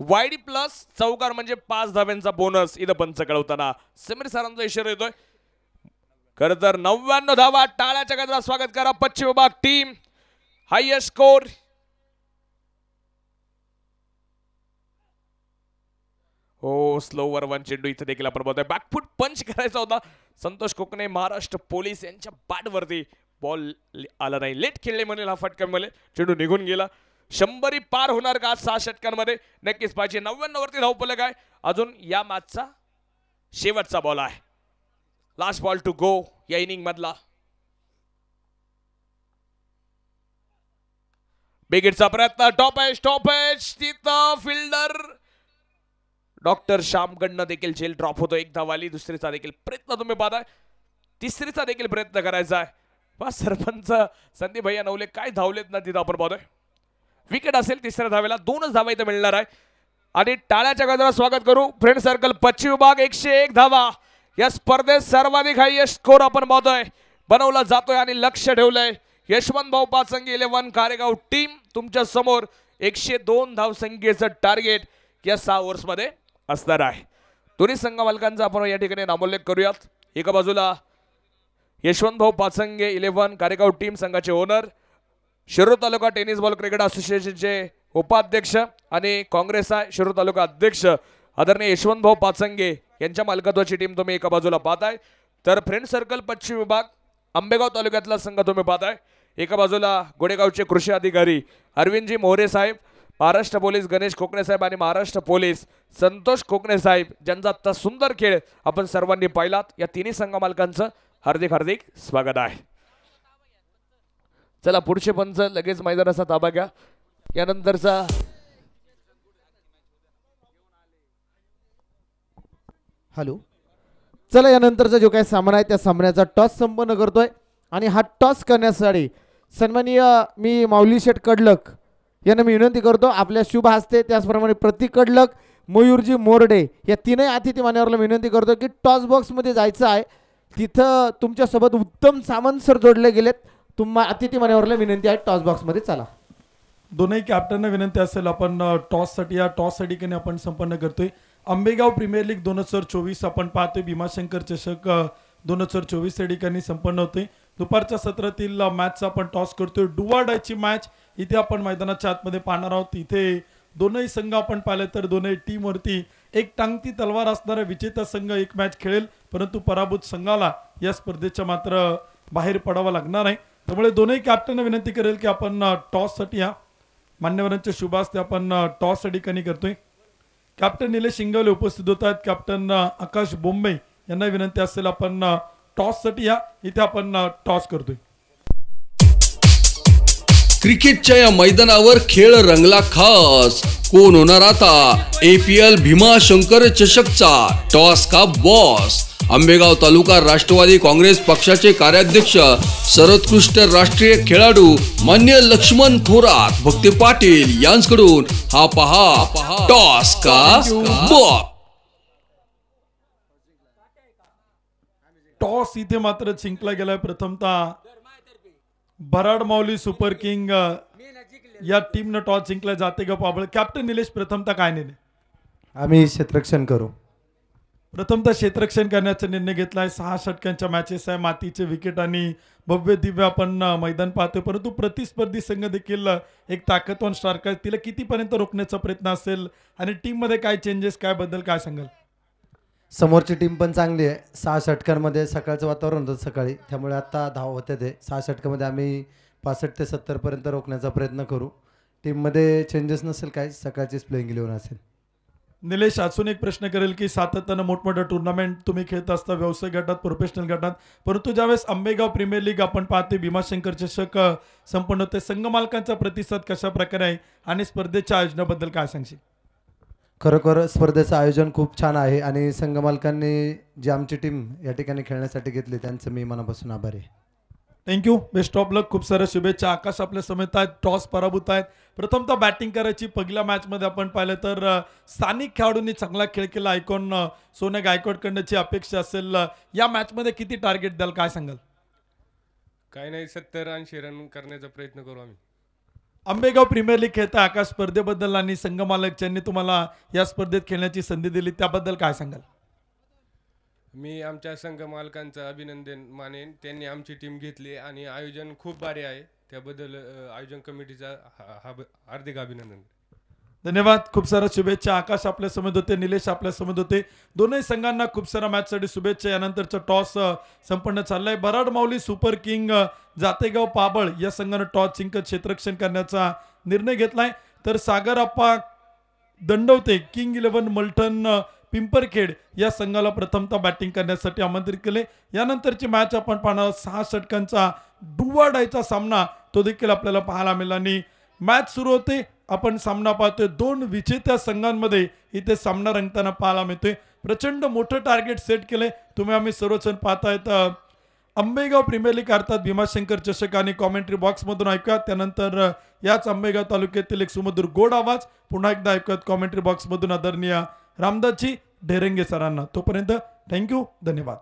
वाईडी प्लस चौकार म्हणजे 5 धाव्यांचा बोनस. इथं पंच कळवताना समीर सरांचा इशारा येतोय. खरं तर 99 धावा. टाळ्याच्या गजरात स्वागत करा पश्चिम विभाग टीम. Highest score. हो, स्लोवर वन चेंडू इथे देखील आपण बघतोय. बॅकफुट पंच करायचा होता. संतोष कोकणे महाराष्ट्र पोलीस यांच्या बॅटवरती बॉल आला नाही. लेट खेळले म्हणेल हा फटका मिळेल. चेंडू निघून गेला. 100 पार होणार का 6 षटकांमध्ये? नक्कीच पाहिजे. 99 वरती धावफलक आहे. अजून या मॅचचा शेवटचा बॉल आहे. लास्ट बॉल टू गो या इनिंग मधला. बिग हिटचा प्रयत्न. टॉप एज तिथं फिल्डर डॉक्टर श्यामकडनं देखील झेल ड्रॉप होतो. एक धाव आली. दुसरीचा देखील प्रयत्न तुम्ही पाहताय. तिसरीचा देखील प्रयत्न करायचा आहे. सरपंच संदीप भैया नवले काय धावलेत ना तिथं आपण पाहतोय. विकेट असेल तिसऱ्या धावेला. 2च धावा इथं मिळणार आहे. आणि टाळ्याच्या गजरात स्वागत करू फ्रेंड सर्कल पश्चिम विभाग. 101 धावा. या स्पर्धेत सर्वाधिक हायएस्ट स्कोर आपण पाहतोय बनवला जातोय आणि लक्ष ठेवलंय यशवंत भाऊ पाचंगे 11 कारेगाव टीम तुमच्या समोर. 102 धावसंख्येचं टार्गेट या 6 ओव्हर्स मध्ये असणार आहे. दोन्ही संघ मालकांचा आपण या ठिकाणी नामोल्लेख करूयात. एका बाजूला यशवंत भाऊ पाचंगे 11 कारेगाव टीम संघाचे ओनर, शिरूर तालुका टेनिस बॉल क्रिकेट असोसिएशनचे उपाध्यक्ष आणि काँग्रेस शिरूर तालुका अध्यक्ष आदरणीय यशवंत भाऊ पाचंगे यांच्या मालकत्वाची टीम तुम्ही एका बाजूला पाहताय. तर फ्रेंड सर्कल पश्चिम विभाग आंबेगाव तालुक्यातला संघ तुम्ही पाहताय. एका बाजूला गोडेगावचे कृषी अधिकारी अरविंदजी मोरे साहेब, महाराष्ट्र पोलीस गणेश कोकणे साहेब आणि महाराष्ट्र पोलीस संतोष कोकणे साहेब, ज्यांचा आता सुंदर खेळ आपण सर्वांनी पाहिलात. या तिन्ही संघ मालकांचं हार्दिक हार्दिक स्वागत आहे. चला पुढचे पंच लगेच मैदानाचा ताबा घ्या. यानंतरचा हॅलो, चला यानंतरचा जो काही सामना आहे त्या सामन्याचा टॉस संपन्न करतोय आणि हा टॉस करण्यासाठी सन्माननीय मी माऊली शेठ कडलक यांना मी विनंती करतो आपल्या शुभ हस्ते, त्याचप्रमाणे प्रतीक कडलक, मयूरजी मोरडे या तीनही अतिथी मान्यवरला विनंती करतो की टॉस बॉक्समध्ये जायचं आहे. तिथं तुमच्यासोबत उत्तम सामंत सर जोडले गेलेत. तुम्हा अतिथी मान्यवरला विनंती आहे टॉस बॉक्समध्ये चला. दोनही कॅप्टनना विनंती असेल आपण टॉससाठी की आपण संपन्न करतोय. आंबेगाव प्रीमियर लीग 2024 आपण पाहतोय. भीमाशंकर चषक 2024 या ठिकाणी संपन्न होते. दुपारच्या सत्रातील मॅचचा आपण टॉस करतोय. डू ऑर डायची मॅच इथे आपण मैदानाच्या आतमध्ये पाहणार आहोत. इथे दोनही संघ आपण पाहिले तर दोनही टीमवरती एक टांगती तलवार असणारा विजेता संघ एक मॅच खेळेल, परंतु पराभूत संघाला या स्पर्धेच्या मात्र बाहेर पडावं लागणार आहे. त्यामुळे दोनही कॅप्टनना विनंती करेल की आपण टॉससाठी या मान्यवरांच्या शुभ हस्ते आपण टॉस या ठिकाणी करतोय. कॅप्टन निलेश शिंगवले उपस्थित होत आहेत. कॅप्टन आकाश बोंबे यांना विनंती असेल आपण टॉससाठी या इथे आपण टॉस करतोय. क्रिकेटच्या या मैदानावर खेळ रंगला खास. कोण होणार आता APL भीमाशंकर चषकचा टॉस का बॉस? आंबेगाव तालुका राष्ट्रवादी काँग्रेस पक्षाचे कार्याध्यक्ष सर्वोत्कृष्ट राष्ट्रीय खेळाडू मान्य लक्ष्मण थोरात भक्ती पाटील यांच्याकडून हा पहा टॉस का बॉल. टॉस इथे मात्र जिंकला गेलाय. प्रथमतः भराड माऊली सुपर किंग या टीमनं टॉस जिंकला. जाते ग पाबळ. कॅप्टन निलेश, प्रथमतः काय निर्णय? आम्ही क्षेत्ररक्षण करू. प्रथमतः क्षेत्ररक्षण करण्याचा निर्णय घेतलाय. 6 षटकांच्या मॅचेस आहे. मातीचे विकेट आणि भव्य दिव्य आपण मैदान पाहतोय. परंतु प्रतिस्पर्धी संघ देखील एक ताकदवान स्ट्रायकर, तिला कितीपर्यंत रोखण्याचा प्रयत्न असेल आणि टीम मध्ये काय चेंजेस, काय बद्दल काय सांगाल? समोरची टीम पण चांगली आहे. 6 षटकांमध्ये सकाळचं वातावरण होतं सकाळी, त्यामुळे आता धाव होते. ते 6 षटकामध्ये आम्ही 65 ते 70 पर्यंत रोखण्याचा प्रयत्न करू. टीममध्ये चेंजेस नसेल काय, सकाळचीच प्लेइंग 11 असेल. निलेश, अजून एक प्रश्न करेल की सातत्यानं मोठमोठ्या टुर्नामेंट तुम्ही खेळत असता, व्यवसाय गटात, प्रोफेशनल गटात, परंतु ज्यावेळेस आंबेगाव प्रीमियर लीग आपण पाहते, भीमाशंकर चषक संपन्न होते, संघ मालकांचा प्रतिसाद कशा प्रकारे आहे आणि स्पर्धेच्या आयोजनाबद्दल काय सांगशील? खरोखर स्पर्धेचं आयोजन खूप छान आहे आणि संघ मालकांनी जी आमची टीम या ठिकाणी खेळण्यासाठी घेतली त्यांचं मी मनापासून आभारी आहे. थँक्यू, बेस्ट ऑफ लक, खूप साऱ्या शुभेच्छा. आकाश आपल्या समेत आहेत, टॉस पराभूत आहेत. प्रथमतः बॅटिंग करायची. पहिल्या मॅचमध्ये आपण पाहिलं तर स्थानिक खेळाडूंनी चांगला खेळ केला. आयकॉन सोन्या गायकवाडकडण्याची अपेक्षा असेल. या मॅचमध्ये किती टार्गेट द्याल, काय सांगाल? काय नाही, 70-80 रन करण्याचा प्रयत्न करू आम्ही. आंबेगाव प्रीमियर लीग खेळता. आकाश, स्पर्धेबद्दल आणि संघ मालक ज्यांनी तुम्हाला या स्पर्धेत खेळण्याची संधी दिली त्याबद्दल काय सांगाल? मी आमच्या संघ मालकांचं अभिनंदन मानेन. त्यांनी आमची टीम घेतली आणि आयोजन खूप भारी आहे. त्याबद्दल आयोजन कमिटीचा हार्दिक अभिनंदन. धन्यवाद, खूप साऱ्या शुभेच्छा. आकाश आपल्या समोर होते, निलेश आपल्या समोर होते. दोन्ही संघांना खूप साऱ्या मॅचसाठी शुभेच्छा. यानंतरचा टॉस संपन्न चाललाय. भराड माऊली सुपर किंग जातेगाव पाबळ या संघानं टॉस जिंकत क्षेत्ररक्षण करण्याचा निर्णय घेतलाय. तर सागर आप्पा दंडवते किंग 11 मलठण पिंपरखेड या संघाला प्रथमतः बॅटिंग करण्यासाठी आमंत्रित केले. यानंतरची मॅच आपण पाहणार. 6 षटकांचा डुवाडायचा सामना तो देखील आपल्याला पाहायला मिळाला आणि मॅच सुरू होते. आपण सामना पाहतोय. 2 विजेत्या संघांमध्ये इथे सामना रंगताना पाहायला मिळतोय. प्रचंड मोठं टार्गेट सेट केले. तुम्ही आम्ही सर्वजण पाहतायत. आंबेगाव प्रीमियर लीग अर्थात भीमाशंकर चषक आणि कॉमेंट्री बॉक्समधून ऐका. त्यानंतर याच आंबेगाव तालुक्यातील एक सुमधुर गोड आवाज पुन्हा एकदा ऐकूयात कॉमेंट्री बॉक्समधून आदरणीय रामदासजी ढेरेंगे सरांना. तोपर्यंत थँक्यू, धन्यवाद.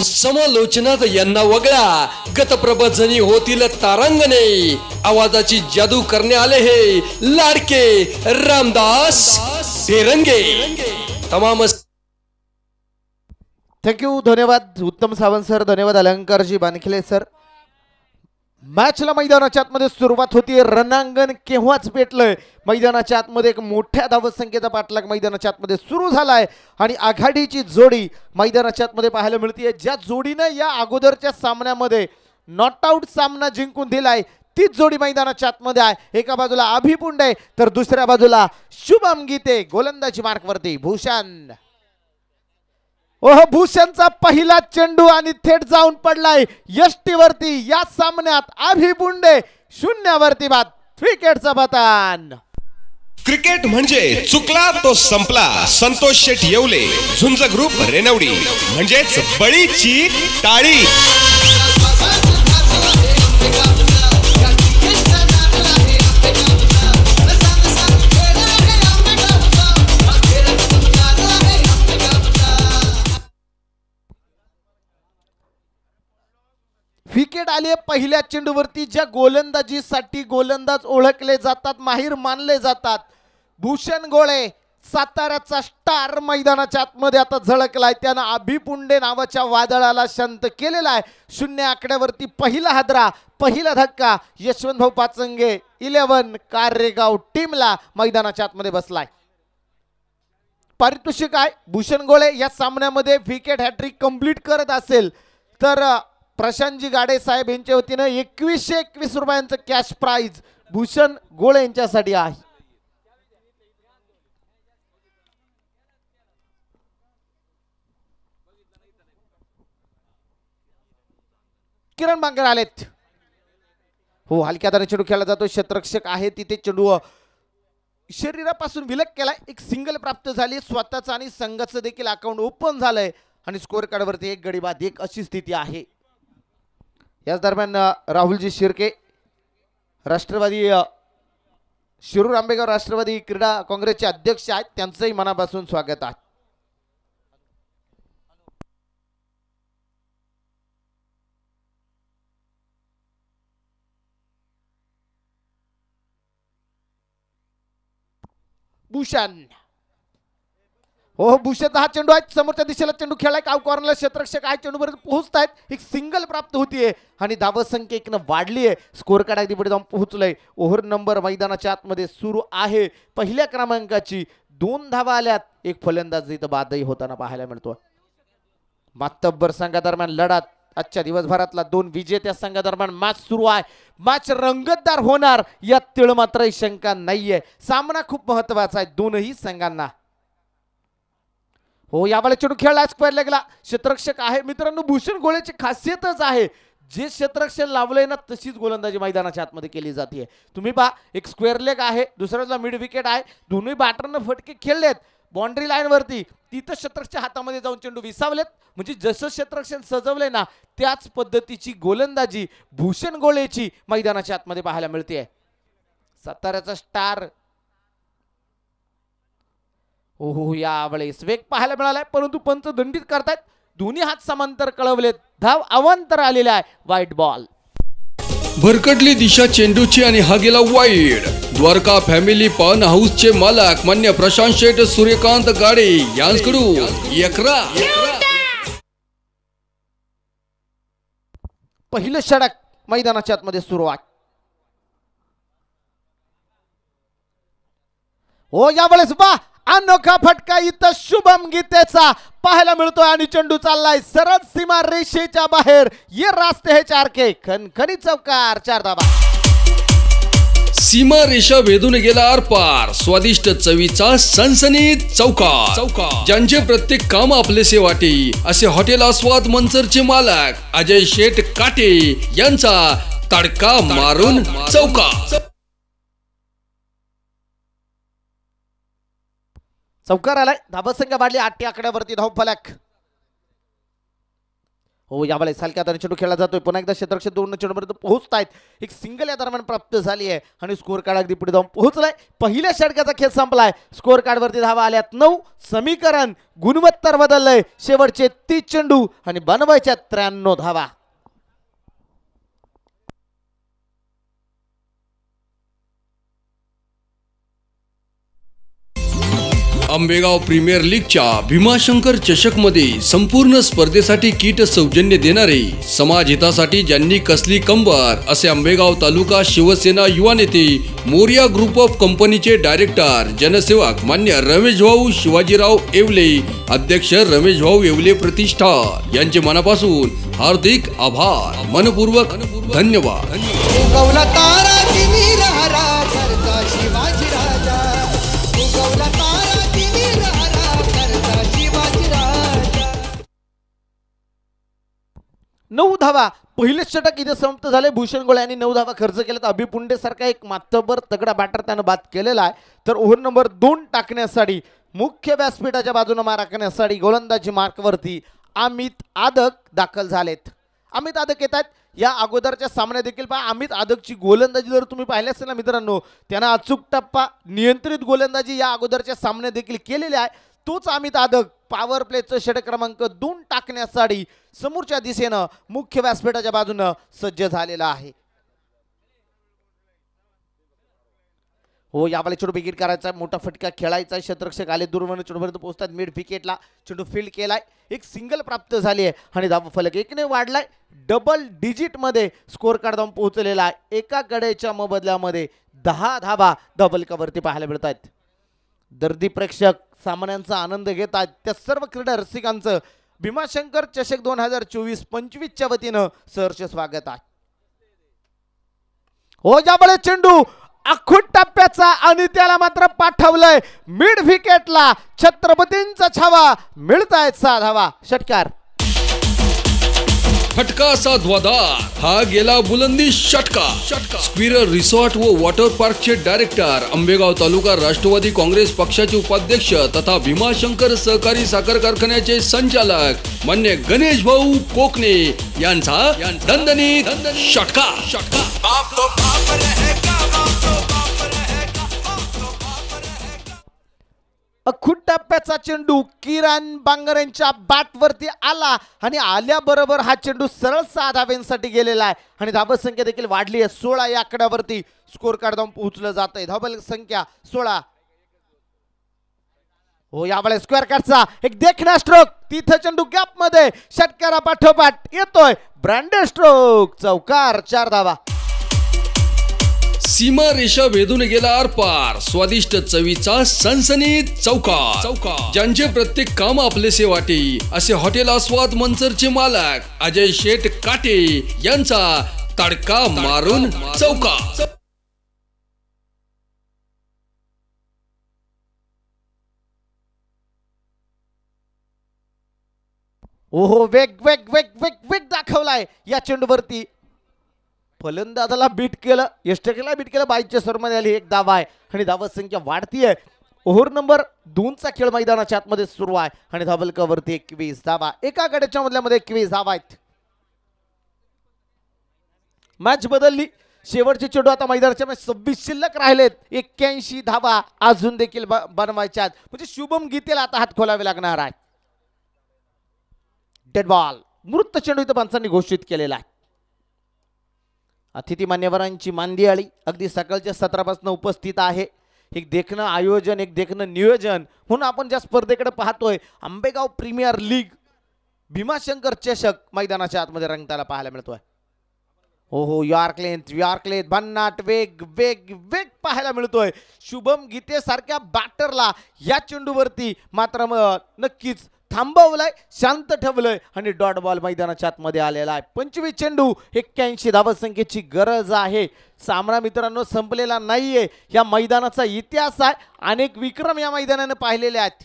समालोचनात यांना वगळा. गतप्रबोधनी होतील तारांगणे. आवाजाची जादू करणे आले हे लाडके रामदास ढेरेंगे. तमाम थँक्यू, धन्यवाद उत्तम सावंत सर, धन्यवाद अलंकारजी बानखिले सर. मॅचला मैदानाच्या आतमध्ये सुरुवात होती. रणांगण केव्हाच पेटलंय. मैदानाच्या आतमध्ये एक मोठ्या धावसंख्येचा पाठलाग मैदानाच्या आतमध्ये सुरू झालाय आणि आघाडीची जोडी मैदानाच्या आतमध्ये पाहायला मिळते. ज्या जोडीनं या अगोदरच्या सामन्यामध्ये नॉट आउट सामना जिंकून दिलाय तीच जोडी मैदानाच्या आतमध्ये आहे. एका बाजूला अभिपुंडे तर दुसऱ्या बाजूला शुभम गीते. गोलंदाजी मार्कवरती भूषण. ओह, भूषणचा पहिला चेंडू आणि थेट जाऊन पडलाय यष्टीवरती. या सामन्यात अभिपुंडे 0 वरती बाद. विकेटचा पतन. क्रिकेट म्हणजे चुकला तो संपला. संतोष शेठ येवले, झुंज ग्रुप रेनवडी म्हणजेच बळीची टाळी. विकेट आली पहिल्या चेंडूवरती. ज्या गोलंदाजीसाठी गोलंदाज ओळखले जातात, माहीर मानले जातात, भूषण गोळे साताऱ्याचा स्टार मैदानाच्या आतमध्ये आता झळकलाय. त्यानं अभिपुंडे नावाच्या वादळाला शांत केलेला आहे. 0 आकड्यावरती पहिला हादरा, पहिला धक्का यशवंत भाऊ पाचंगे 11 कारेगाव टीमला मैदानाच्या आतमध्ये बसलाय. पारितोषिक आहे. भूषण गोळे या सामन्यामध्ये विकेट हॅट्रिक कंप्लीट करत असेल तर प्रशांतजी गाडे साहेब यांच्या वतीनं 2121 रुपयांचं कॅश प्राइज भूषण गोळे यांच्यासाठी आहे. किरण बांगर आलेत. हो, हलक्या हाताने चेंडू खेळला जातो. क्षेत्ररक्षक आहे तिथे चेंडू शरीरापासून विलग केलाय, एक सिंगल प्राप्त झाली, स्वतःचं आणि संघाचं देखील अकाउंट ओपन झालंय आणि स्कोअर कार्डवरती 1 गडी बाद 1 अशी स्थिती आहे. याच दरम्यान राहुलजी शिर्के राष्ट्रवादी शिरूर आंबेगाव राष्ट्रवादी क्रीडा काँग्रेसचे अध्यक्ष आहेत, त्यांचंही मनापासून स्वागत आहे. भूषण, हो भूषणचा हा चेंडू आहे, समोरच्या दिशेला चेंडू खेळलाय, काव कॉर्नरला क्षेत्ररक्षक आहे, चेंडूपर्यंत पोहोचतायत, एक सिंगल प्राप्त होतीये आणि धावसंख्या 1 वाढली आहे. स्कोअर कार्ड अगदी पुढे जाऊन पोहोचलंय. ओव्हर नंबर मैदानाच्या आतमध्ये सुरू आहे. पहिल्या क्रमांकाची 2 धावा आल्यात, एक फलंदाज इथं बादही होताना पाहायला मिळतो. मातब्बर संघादरम्यान लढत, आजच्या दिवसभरातला 2 विजेत्या संघादरम्यान मॅच सुरू आहे. मॅच रंगतदार होणार यात तिळ मात्र शंका नाहीये. सामना खूप महत्वाचा आहे दोनही संघांना. हो यावेळेस चेंडू खेळला, स्क्वेअर लेगला, क्षेत्ररक्षक आहे. मित्रांनो भूषण गोळेची खासियतच आहे, जे क्षेत्ररक्षण लावलंय ना तशीच गोलंदाजी मैदानाच्या आतमध्ये केली जाते. तुम्ही पहा, एक स्क्वेअर लेग आहे, दुसऱ्याला मिड विकेट आहे, दोन्ही बॅटरनं फटके खेळलेत बाउंड्री लाईन वरती. तिथं क्षेत्ररक्षक हातामध्ये जाऊन चेंडू विसावलेत. म्हणजे जसं क्षेत्ररक्षण सजवलंय ना त्याच पद्धतीची गोलंदाजी भूषण गोळेची मैदानाच्या आतमध्ये पाहायला मिळते. साताऱ्याचा स्टार ओहो यावेळेस वेग पाहायला मिळालाय, परंतु पंच दंडित करतायत. दोन्ही हात समांतर कळवलेत, धाव अवांतर आलेला आहे, वाईट बॉल. भरकटली दिशा चेंडूची आणि हा गेला वाईड. द्वारका फॅमिली पान हाऊसचे मालक मान्य प्रशांत शेठ सूर्यकांत गाडे यांच्याकडून 11. पहिलं षटक मैदानाच्या आतमध्ये सुरू आहे. हो यावेळेस बा अनोखा फटका इथं शुभम गीतेचा पाहायला मिळतोय आणि चेंडू चाललाय सरळ सीमा रेषेच्या बाहेर. ये रास्ते है 4 के, खणखणी चौकार, 4 धावा. सीमा रेषा वेधून गेला आरपार, स्वादिष्ट चवीचा सनसनीत चौकार. ज्यांचे प्रत्येक काम आपलेसे वाटे असे हॉटेल आस्वाद मंचरचे मालक अजय शेठ काटे यांचा तडका मारून चौकार. चौकार आलाय, धावसंख्या वाढली 8 आकड्यावरती धावफलक. हो यावेळेस हलक्या हाताने चेंडू खेळला जातोय. पुन्हा एकदा क्षेत्ररक्षक 2 चेंडूपर्यंत पोहोचतायत. एक सिंगल या दरम्यान प्राप्त झाली आहे आणि स्कोअर कार्ड अगदी पुढे जाऊन पोहोचलाय. पहिल्या षटकाचा खेळ संपलाय. स्कोअर कार्ड वरती धावा आल्यात 9. समीकरण गुणवत्तर बदललंय. शेवटचे 30 चेंडू आणि बनवायच्या 93 धावा. आंबेगाव प्रीमियर लीगच्या भीमाशंकर चषक मध्ये संपूर्ण स्पर्धेसाठी किट सौजन्य देणारे, समाज हितासाठी ज्यांनी कसली कंबर असे आंबेगाव तालुका शिवसेना युवा नेते मोरिया ग्रुप ऑफ कंपनीचे डायरेक्टर जनसेवक मान्य रमेश भाऊ शिवाजीराव येवले, अध्यक्ष रमेश भाऊ येवले प्रतिष्ठान यांचे मनापासून हार्दिक आभार, मनपूर्वक धन्यवाद. नऊ धावा पहिले षटक इथे समाप्त झाले. भूषण गोळे यांनी 9 धावा खर्च केल्यात. अभिपुंडे सारखा एक मातबर तगडा बॅटर त्यानं बाद केलेला आहे. तर ओव्हर नंबर 2 टाकण्यासाठी मुख्य व्यासपीठाच्या बाजूने मारा करण्यासाठी गोलंदाजी मार्कवरती अमित आदक दाखल झालेत. अमित आदक येतात. या अगोदरच्या सामन्यात देखील पहा अमित आदकची गोलंदाजी जर तुम्ही पाहिली असेल ना मित्रांनो, त्यांना अचूक टप्पा नियंत्रित गोलंदाजी या अगोदरच्या सामन्यात देखील केलेली आहे. तोच अमित आदक पॉवर प्लेचं षटक क्रमांक 2 टाकण्यासाठी समोरच्या दिशेनं मुख्य व्यासपीठाच्या बाजूनं सज्ज झालेला आहे. हो यावेळी चेंडू विकेट करायचा, मोठा फटका खेळायचा. क्षेत्ररक्षक आले दूरवरून चेंडूपर्यंत पोहोचतात. मिड विकेटला चेंडू फील्ड केलाय. एक सिंगल प्राप्त झाली आहे आणि धावफलक 1ने वाढलाय. डबल डिजिट मध्ये स्कोअर कार्ड जाऊन पोहोचलेला आहे. एका गड्याच्या मोबदल्यामध्ये 10 धावा डबल कवरती पाहायला मिळतात. दर्दी प्रेक्षक सामन्यांचा आनंद घेत आहेत. त्या सर्व क्रीडा रसिकांचं भीमाशंकर चषक 2024-25 च्या वतीनं सहर्ष स्वागत आहे. हो यावेळेस चेंडू आखूट टप्प्याचा आणि त्याला मात्र पाठवलंय मिड विकेटला. छत्रपतींचा छावा मिळतायत 6 धावा. षटकार फटका असा ध्वधार हा गेला बुलंदी षटका. स्क्विरर रिसॉर्ट व वॉटर पार्कचे डायरेक्टर, आंबेगाव तालुका राष्ट्रवादी काँग्रेस पक्षाचे उपाध्यक्ष तथा भीमाशंकर सहकारी साखर कारखान्याचे संचालक मान्य गणेश भाऊ कोकणे यांचा दणदणीत षटका. अखूट टप्प्याचा चेंडू किरण बांगरेंच्या बॅट वरती आला आणि आल्याबरोबर हा चेंडू सरळ 6 धाब्यांसाठी गेलेला आहे आणि धाबा संख्या देखील वाढली आहे. 16 या आकड्यावरती स्कोर कार्ड जाऊन पोहोचलं जात आहे. धाबा संख्या 16. हो, यावेळेस स्क्वेअर कार्डचा एक देखणा स्ट्रोक, तिथे चेंडू गॅप मध्ये षटकारा पाठोपाठ येतोय. ब्रँडेड स्ट्रोक, चौकार, 4 धावा. सीमा रेषा वेधून गेला आरपार, स्वादिष्ट चवीचा सनसनीत चौकार. ज्यांचे प्रत्येक काम आपलेसे वाटे असे हॉटेल आस्वाद मंचरचे मालक अजय शेठ काटे यांचा तडका मारून चौकार. ओहो, वेग वेग वेग वेग वेग दाखवलाय या चेंडूवरती. फलंदाजाला बीट केलं, यष्टकेला बीट केलं. 22च्या सरमध्ये आली, 1 धावा आहे आणि धावा संख्या वाढतीये. ओव्हर नंबर 2चा खेळ मैदानाच्या आतमध्ये सुरू आहे आणि धाबलकावरती 21 धावा. एका गड्याच्या मधल्यामध्ये 21 धावा आहेत. मॅच बदलली. शेवटचे चेंडू आता मैदानाच्या 26 शिल्लक राहिलेत. 81 धावा अजून देखील बनवायच्या आहेत. म्हणजे शुभम गीतेला आता हात खोलावे लागणार आहे. डेड बॉल, मृत चेंडू इथं पंचांनी घोषित केलेला आहे. अतिथी मान्यवरांची मांदियाळी अगदी सकाळच्या सत्रापासून उपस्थित आहे. एक देखणं आयोजन, एक देखणं नियोजन म्हणून आपण ज्या स्पर्धेकडे पाहतोय, आंबेगाव प्रीमियर लीग भीमाशंकर चषक मैदानाच्या आतमध्ये रंगताना पाहायला मिळतोय. ओहो, यॉर्क लेंथ भन्नाट वेग वेग वेग पाहायला मिळतोय. शुभम गीते सारख्या बॅटरला या चेंडूवरती मात्र नक्कीच थांबवलंय, शांत ठेवलंय आणि डॉट बॉल मैदानाच्या आतमध्ये आलेला आहे. 25 चेंडू, 81 धावा संख्येची गरज आहे. सामना मित्रांनो संपलेला नाहीये. या मैदानाचा इतिहास आहे. अनेक विक्रम या मैदानाने पाहिलेले आहेत.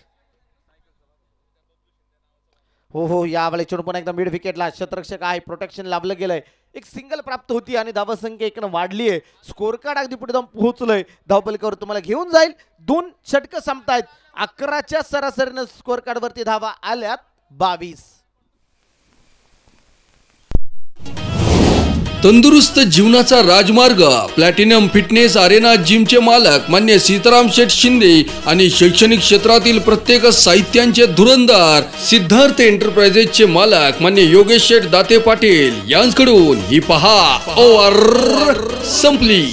हो, यावेळेस चेंडू पुन्हा एकदा मिड विकेटला. शतरक्षक आहे, प्रोटेक्शन लाभलं गेलंय. एक सिंगल प्राप्त होती आणि धावा संख्या 1 वाढली आहे. स्कोर कार्ड अगदी पुढे जाऊन पोहोचलंय. धावपलकावर तुम्हाला घेऊन जाईल. 2 षटकं संपतायत. 11च्या सरासरीनं स्कोर कार्ड वरती धावा आल्यात 22. तंदुरुस्त जीवनाचा राजमार्ग, प्लॅटिनम फिटनेस अरेना जिमचे मालक मान्य सीताराम शेठ शिंदे आणि शैक्षणिक क्षेत्रातील प्रत्येक साहित्यांचे धुरंदार सिद्धार्थ एंटरप्राइजेसचे मालक मान्य योगेश शेठ दाते पाटील यांकडून ही पहा ओव्हर संपली.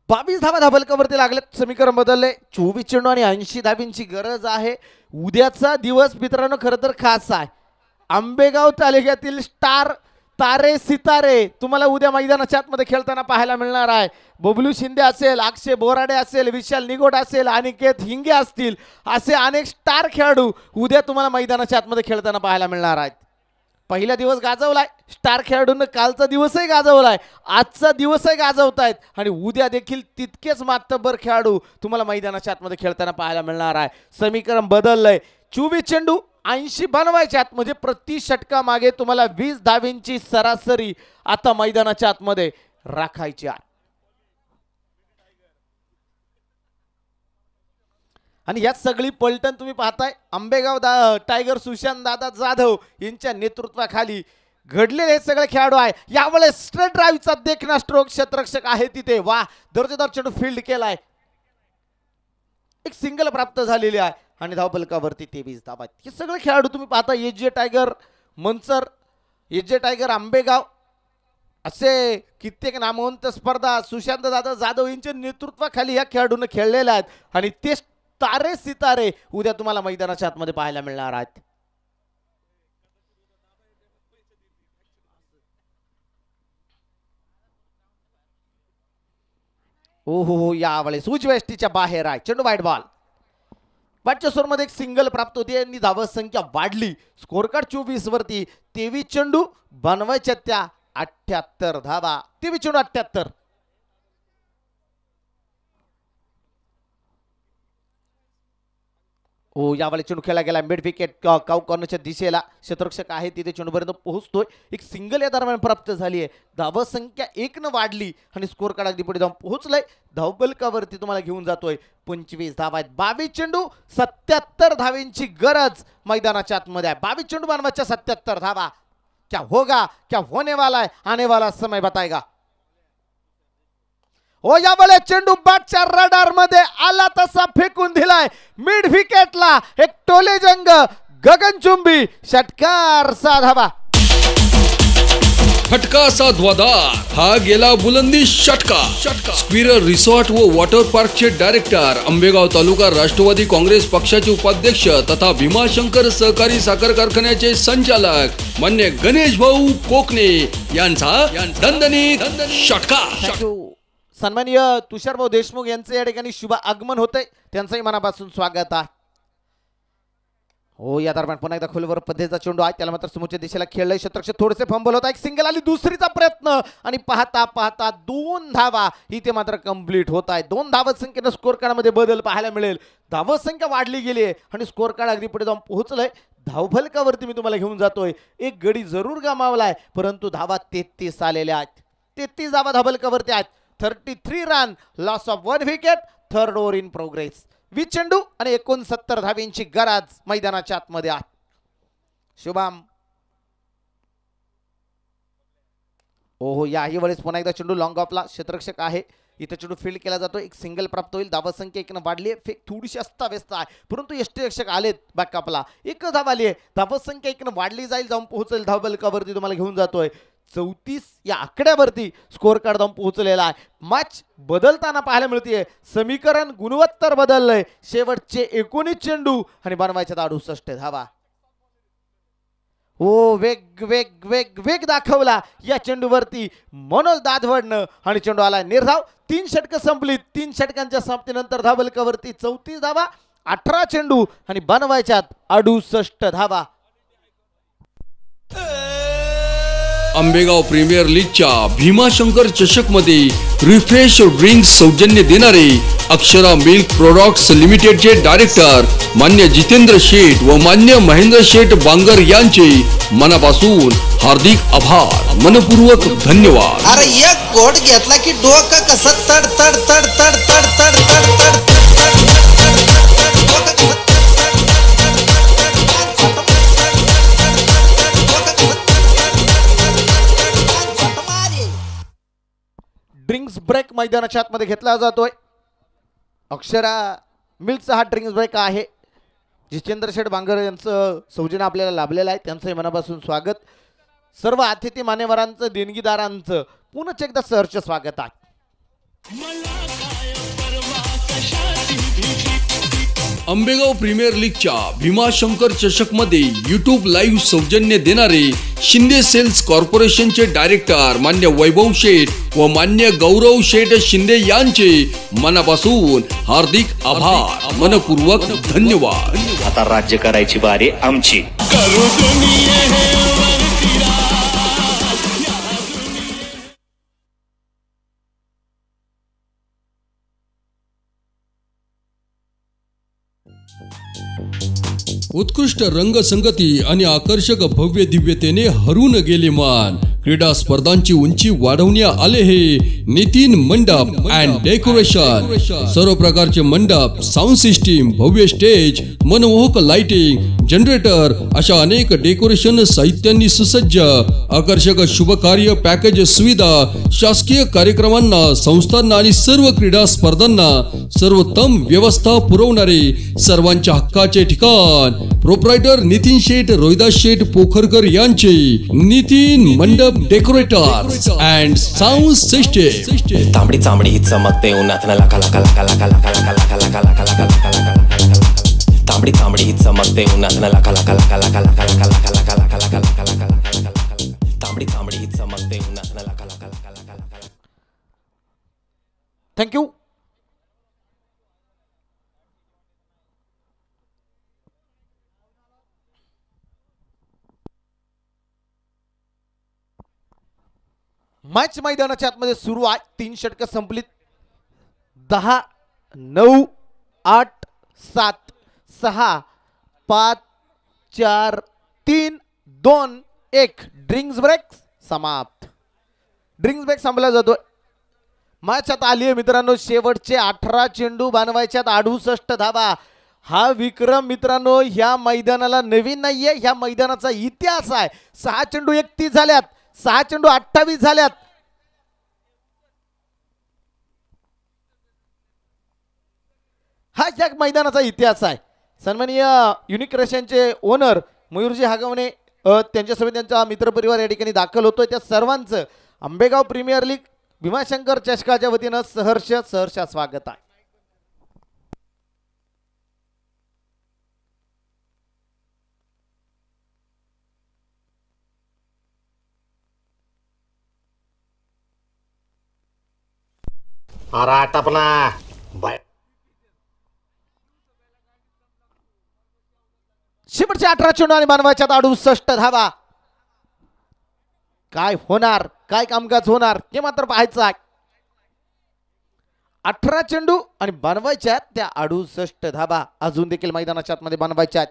22 धावा धाबलकावरती लागले. समीकरण बदलले. 24 चेंडू आणि 80 धाबींची गरज आहे. उद्याचा दिवस मित्रांनो खरं तर खास आहे. आंबेगाव तालुक्यातील स्टार तारे सितारे तुम्हाला उद्या मैदानाच्या आतमध्ये खेळताना पाहायला मिळणार आहे. बबलू शिंदे असेल, अक्षय बोराडे असेल, विशाल निगोड असेल, अनिकेत हिंगे असतील, असे अनेक स्टार खेळाडू उद्या तुम्हाला मैदानाच्या आतमध्ये खेळताना पाहायला मिळणार आहेत. पहिला दिवस गाजवलाय स्टार खेळाडूंना, कालचा दिवसही गाजवलाय, आजचा दिवसही गाजवतायत आणि उद्या देखील तितकेच मातब्बर खेळाडू तुम्हाला मैदानाच्या आतमध्ये खेळताना पाहायला मिळणार आहे. समीकरण बदललंय. 24 चेंडू 80 बनवायच्यात म्हणजे प्रति षटका मागे तुम्हाला 20 धावींची सरासरी आता मैदानाच्या आतमध्ये राखायची आहे. आणि यात सगळी पलटण तुम्ही पाहताय आंबेगाव टायगर सुशांत दादा जाधव यांच्या नेतृत्वाखाली घडलेले हे सगळे खेळाडू आहे. यावेळेस स्ट्रेट ड्राईव्हचा देखना स्ट्रोक क्षेत्ररक्षक आहे तिथे. वा, दर्जेदार चेंडू फील्ड केलाय. एक सिंगल प्राप्त झालेली आहे आणि धावफलकावरती 23 धावा. हे सगळे खेळाडू तुम्ही पाहता AJ tiger Manchar, AJ tiger Ambegaon असे कित्येक नामवंत स्पर्धा सुशांत दादा जाधव यांच्या नेतृत्वाखाली या खेळाडूंना खेळलेल्या आहेत आणि ते तारे सितारे उद्या तुम्हाला मैदानाच्या आतमध्ये पाहायला मिळणार आहेत. ओहो, यावेळेस उजव्या एष्टीच्या बाहेर आहे. चेंडू वाईट बॉल. पाचच्या स्कोरमध्ये एक सिंगल प्राप्त होती आणि धावा संख्या वाढली. स्कोर कार्ड 24 वरती. 23 चेंडू बनवायच्या त्या 78 धावा. 23 चेंडू 78. हो यावेळी चेंडू खेळला गेला मिड विकेट काऊ कॉर्नरच्या दिशेला क्षेत्ररक्षक आहे तिथे चेंडूपर्यंत पोहोचतोय एक सिंगल या दरम्यान प्राप्त झाली आहे धाव संख्या 1 न वाढली आणि स्कोर कार्ड अगदी पुढे जाऊन पोहोचलाय धावफलकावरती तुम्हाला घेऊन जातोय 25 धावा आहेत 22 चेंडू 77 धावेंची गरज मैदानाच्या आतमध्ये आहे 22 चेंडू बनवायच्या 77 धावा क्या होगा क्या होने वाला है आने वाला समय बताएगा हो यावेळी चेंडू बॅटच्या रडार मध्ये आला तसा फेकून दिलाय मिड विकेटला एक टोले जंग गगनचुंबी षटकार साधावा फटका असा ध्वजार हा गेला बुलंदी षटका स्क्विरर रिसॉर्ट व वॉटर पार्कचे डायरेक्टर आंबेगाव तालुका राष्ट्रवादी काँग्रेस पक्षाचे उपाध्यक्ष तथा भीमाशंकर सहकारी साखर कारखान्याचे संचालक मान्य गणेश भाऊ कोकणे यांचा दणदणीत षटका सन्माननीय तुषारभाऊ देशमुख यांचे या ठिकाणी शुभ आगमन होते त्यांचंही मनापासून स्वागत आहे हो या दरम्यान पुन्हा एकदा खोलवर पद्धतीचा चेंडू आहे त्याला मात्र समोरच्या दिशेला खेळलंय क्षेत्ररक्षक थोडेसे फंबल होता एक सिंगल आली दुसरीचा प्रयत्न आणि पाहता पाहता 2 धावा इथे मात्र कंप्लीट होत आहे 2 धावत संख्येनं स्कोर कार्डमध्ये बदल पाहायला मिळेल धावत संख्या वाढली गेली आहे आणि स्कोर कार्ड अगदी पुढे जाऊन पोहोचलंय धावफलकावरती मी तुम्हाला घेऊन जातोय एक गडी जरूर गमावलाय परंतु धावा 33 आलेल्या आहेत 33 धावा धावफलकावरती आहेत 33 run loss of 1 wicket third over in progress 20 चेंडू आणि 69 धावेंची गरज मैदानाच्या आतमध्ये आहे शुभम ओहो याही वेळेस पुन्हा एकदा चेंडू लॉंग ऑफला क्षेत्ररक्षक आहे इथे चेंडू फील्ड केला जातो एक सिंगल प्राप्त होईल धावा संख्या 1 वाढली आहे फेक थोडीशी अस्ताव्यस्त आहे परंतु यष्टीरक्षक आलेत बॅकअपला एक धाव आली आहे धावा संख्या 1 वाढली जाईल जाऊन पोहोचेल धावफलकावरती तुम्हाला घेऊन जातोय 34 या आकड्यावरती स्कोर कार्ड जाऊन पोहोचलेला आहे मॅच बदलताना पाहायला मिळते समीकरण गुणवत्तर बदललंय शेवटचे 19 चेंडू आणि बनवायच्या 68 धावा हो वेग वेग वेग वेग दाखवला या चेंडूवरती मनोज दादवडनं आणि चेंडू आला निर्धाव 3 षटकं संपली 3 षटकांच्या समाप्तीनंतर धावफलकावरती 34 धावा 18 चेंडू आणि बनवायच्यात 68 धावा आंबेगाव प्रीमियर लीगच्या भीमाशंकर चषक मध्ये रिफ्रेश ड्रिंक सौजन्य देणारे अक्षरा मिल्क प्रोडक्ट्स लिमिटेडचे डायरेक्टर मान्य जितेंद्र शेठ व मान्य महेंद्र शेठ बांगर यांचे मनापासून हार्दिक आभार मनपूर्वक धन्यवाद अरे एक घोट घेतला की डोकं कसं तड तड तड तड तड तड तड तड ड्रिंक्स ब्रेक मैदानाच्या आतमध्ये घेतला जातोय अक्षरा मिल्कचा हा ड्रिंक्स ब्रेक आहे जितेंद्र शेठ बांगर यांचं सौजन्य आपल्याला लाभलेलं आहे त्यांचंही मनापासून स्वागत सर्व अतिथी मान्यवरांचं देणगीदारांचं पुनश्च एकदा सहर्ष स्वागत आहे आंबेगाव प्रीमियर लीगच्या भीमाशंकर चषक मध्ये युट्यूब लाईव्ह सौजन्य देणारे शिंदे सेल्स कॉर्पोरेशनचे डायरेक्टर मान्य वैभव शेठ व मान्य गौरव शेठ शिंदे यांचे मनापासून हार्दिक आभार मनपूर्वक धन्यवाद आता राज्य करायची बारी आमची उत्कृष्ट रंगसंगती आणि आकर्षक भव्य दिव्यतेने हरून गेले मान क्रीडा स्पर्धांची उंची वाढवण्यात आले हे नितीन मंडप अँड डेकोरेशन सर्व प्रकारचे मंडप साऊंड सिस्टीम भव्य स्टेज मनमोहक लाइटिंग जनरेटर अशा अनेक डेकोरेशन साहित्यांनी सुसज्ज आकर्षक शुभ कार्य पॅकेज सुविधा शासकीय कार्यक्रमांना संस्थांना आणि सर्व क्रीडा स्पर्धांना सर्वोत्तम व्यवस्था पुरवणारे सर्वांच्या हक्काचे ठिकाण प्रोप्रायटर नितीन शेठ रोहिदास शेठ पोखरकर यांचे नितीन मंडप डेकोरेटर अँड साऊंड सिस्टम तांबडी चांबडी ही चमकते उन्हात लाका लाका लाका लाका लाका लाका लाका लाका लाका लाका लाका तांबडी चांबडी ही चमकते उन्हात लाका लाका लाका लाका लाका लाका लाका लाका लाका लाका लाका लाका तांबडी चांबडी ही चमकते उन्हात लाका लाका लाका लाका लाका थँक्यू मॅच मैदानाच्या आतमध्ये सुरू आहे 3 षटकं संपलीत 10 9 8 7 6 5 4 3 2 1 ड्रिंक्स ब्रेक समाप्त. ड्रिंक्स ब्रेक संपला जातो. मॅच आता आली आहे मित्रांनो शेवटचे 18 चेंडू बनवायच्यात 68 धावा. हा विक्रम मित्रांनो ह्या मैदानाला नवीन नाहीये. ह्या मैदानाचा इतिहास आहे. 6 चेंडू 31 झाल्यात, 6 चेंडू 28 झाल्यात. हा या मैदानाचा इतिहास आहे. सन्माननीय युनिक रेशनचे ओनर मयूरजी हागवणे त्यांच्यासोबत त्यांचा मित्रपरिवार या ठिकाणी दाखल होतोय. त्या सर्वांचं आंबेगाव प्रीमियर लीग भीमाशंकर चषकाच्या वतीनं सहर्ष स्वागत आहे. शेवटचे 18 चेंडू आणि बनवायच्यात 68 धावा. काय होणार, काय कामकाज होणार हे मात्र पाहायचं आहे. 18 चेंडू आणि बनवायच्यात त्या 68 धावा अजून देखील मैदानाच्या आतमध्ये बनवायच्यात.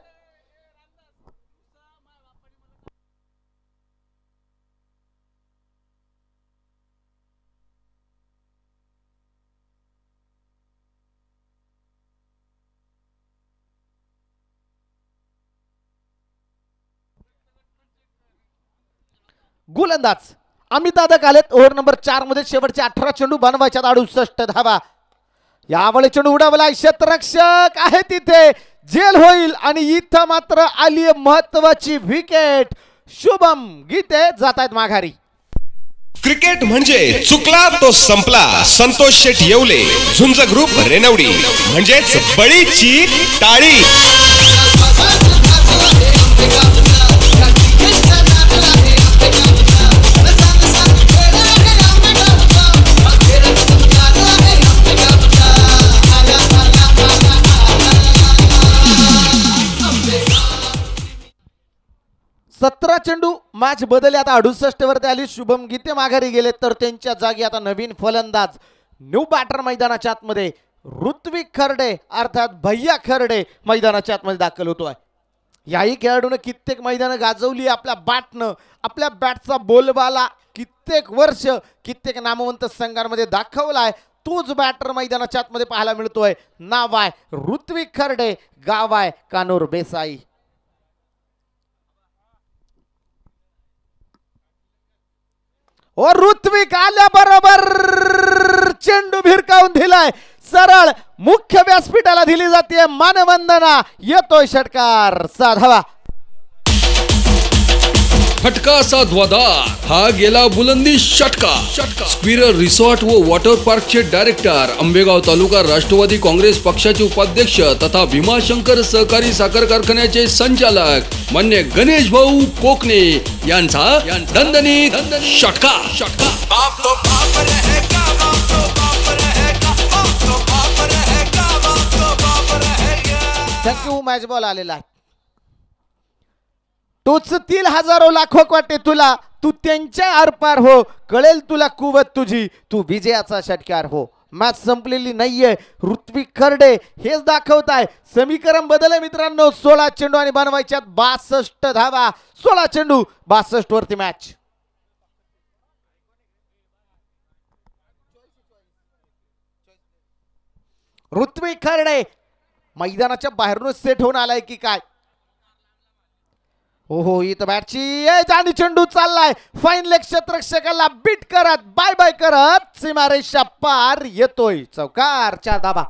गोलंदाज अमित दादा आलेत ओव्हर नंबर 4 मध्ये. शेवटचे 18 चेंडू बनवायच्यात 68 धावा. यावेळी चेंडू उडवलाय, क्षेत्ररक्षक आहे तिथे, जेल होईल आणि इथं मात्र आली महत्वाची विकेट. शुभम गीते जात आहेत माघारी. क्रिकेट म्हणजे चुकला तो संपला. संतोष शेठ येवले, झुंज ग्रुप रेनवडी म्हणजेच बळीची टाळी. सतरा चेंडू मॅच बदलली. आता 68 वरती आली. शुभम गीते माघारी गेले तर त्यांच्या जागी आता नवीन फलंदाज न्यू बॅटर मैदानाच्या आतमध्ये ऋत्विक खर्डे अर्थात भैया खर्डे मैदानाच्या आतमध्ये दाखल होतोय. याही खेळाडूने कित्येक मैदानं गाजवली आपल्या बॅटनं. आपल्या बॅटचा बोलबाला कित्येक वर्ष कित्येक नामवंत संघांमध्ये दाखवलाय. तोच बॅटर मैदानाच्या आतमध्ये पाहायला मिळतोय. नाव आहे ऋत्विक खर्डे, गाव आहे कानूर बेसाई. ऋत्विक आल्याबरोबर चेंडू भिरकावून दिलाय. सरळ मुख्य व्यासपीठाला दिली जाते मानवंदना. येतोय षटकार, साधावा. फटका साधवादार हा गेला बुलंदी षटका. स्क्विरर रिसॉर्ट व वॉटर पार्कचे डायरेक्टर, आंबेगाव तालुका राष्ट्रवादी काँग्रेस पक्षाचे उपाध्यक्ष तथा भीमाशंकर सहकारी साखर कारखान्याचे संचालक मान्य गणेश भाऊ कोकणे यांचा दणदणीत षटका. थँक्यू. मॅच बॉल आलेला आहे. टोचतील हजारो लाखो वाटे तुला, तू त्यांच्या आरपार हो, कळेल तुला कुवत तुझी, तू विजयाचा षटकार हो. मॅच संपलेली नाहीये. ऋत्विक खर्डे हेच दाखवत आहे. समीकरण बदलले मित्रांनो. 16 चेंडू आणि बनवायच्यात 62 धावा. 16 चेंडू 62 वरती मॅच. ऋत्विक खर्डे मैदानाच्या बाहेरून सेट होऊन आलाय की काय. ओहो, इथं बॅटची आणि चेंडू चाललाय. फाईन लेग क्षेत्ररक्षकाला बीट करत बाय बाय करत सीमारेषा पार येतोय. चौकार, 4 धावा.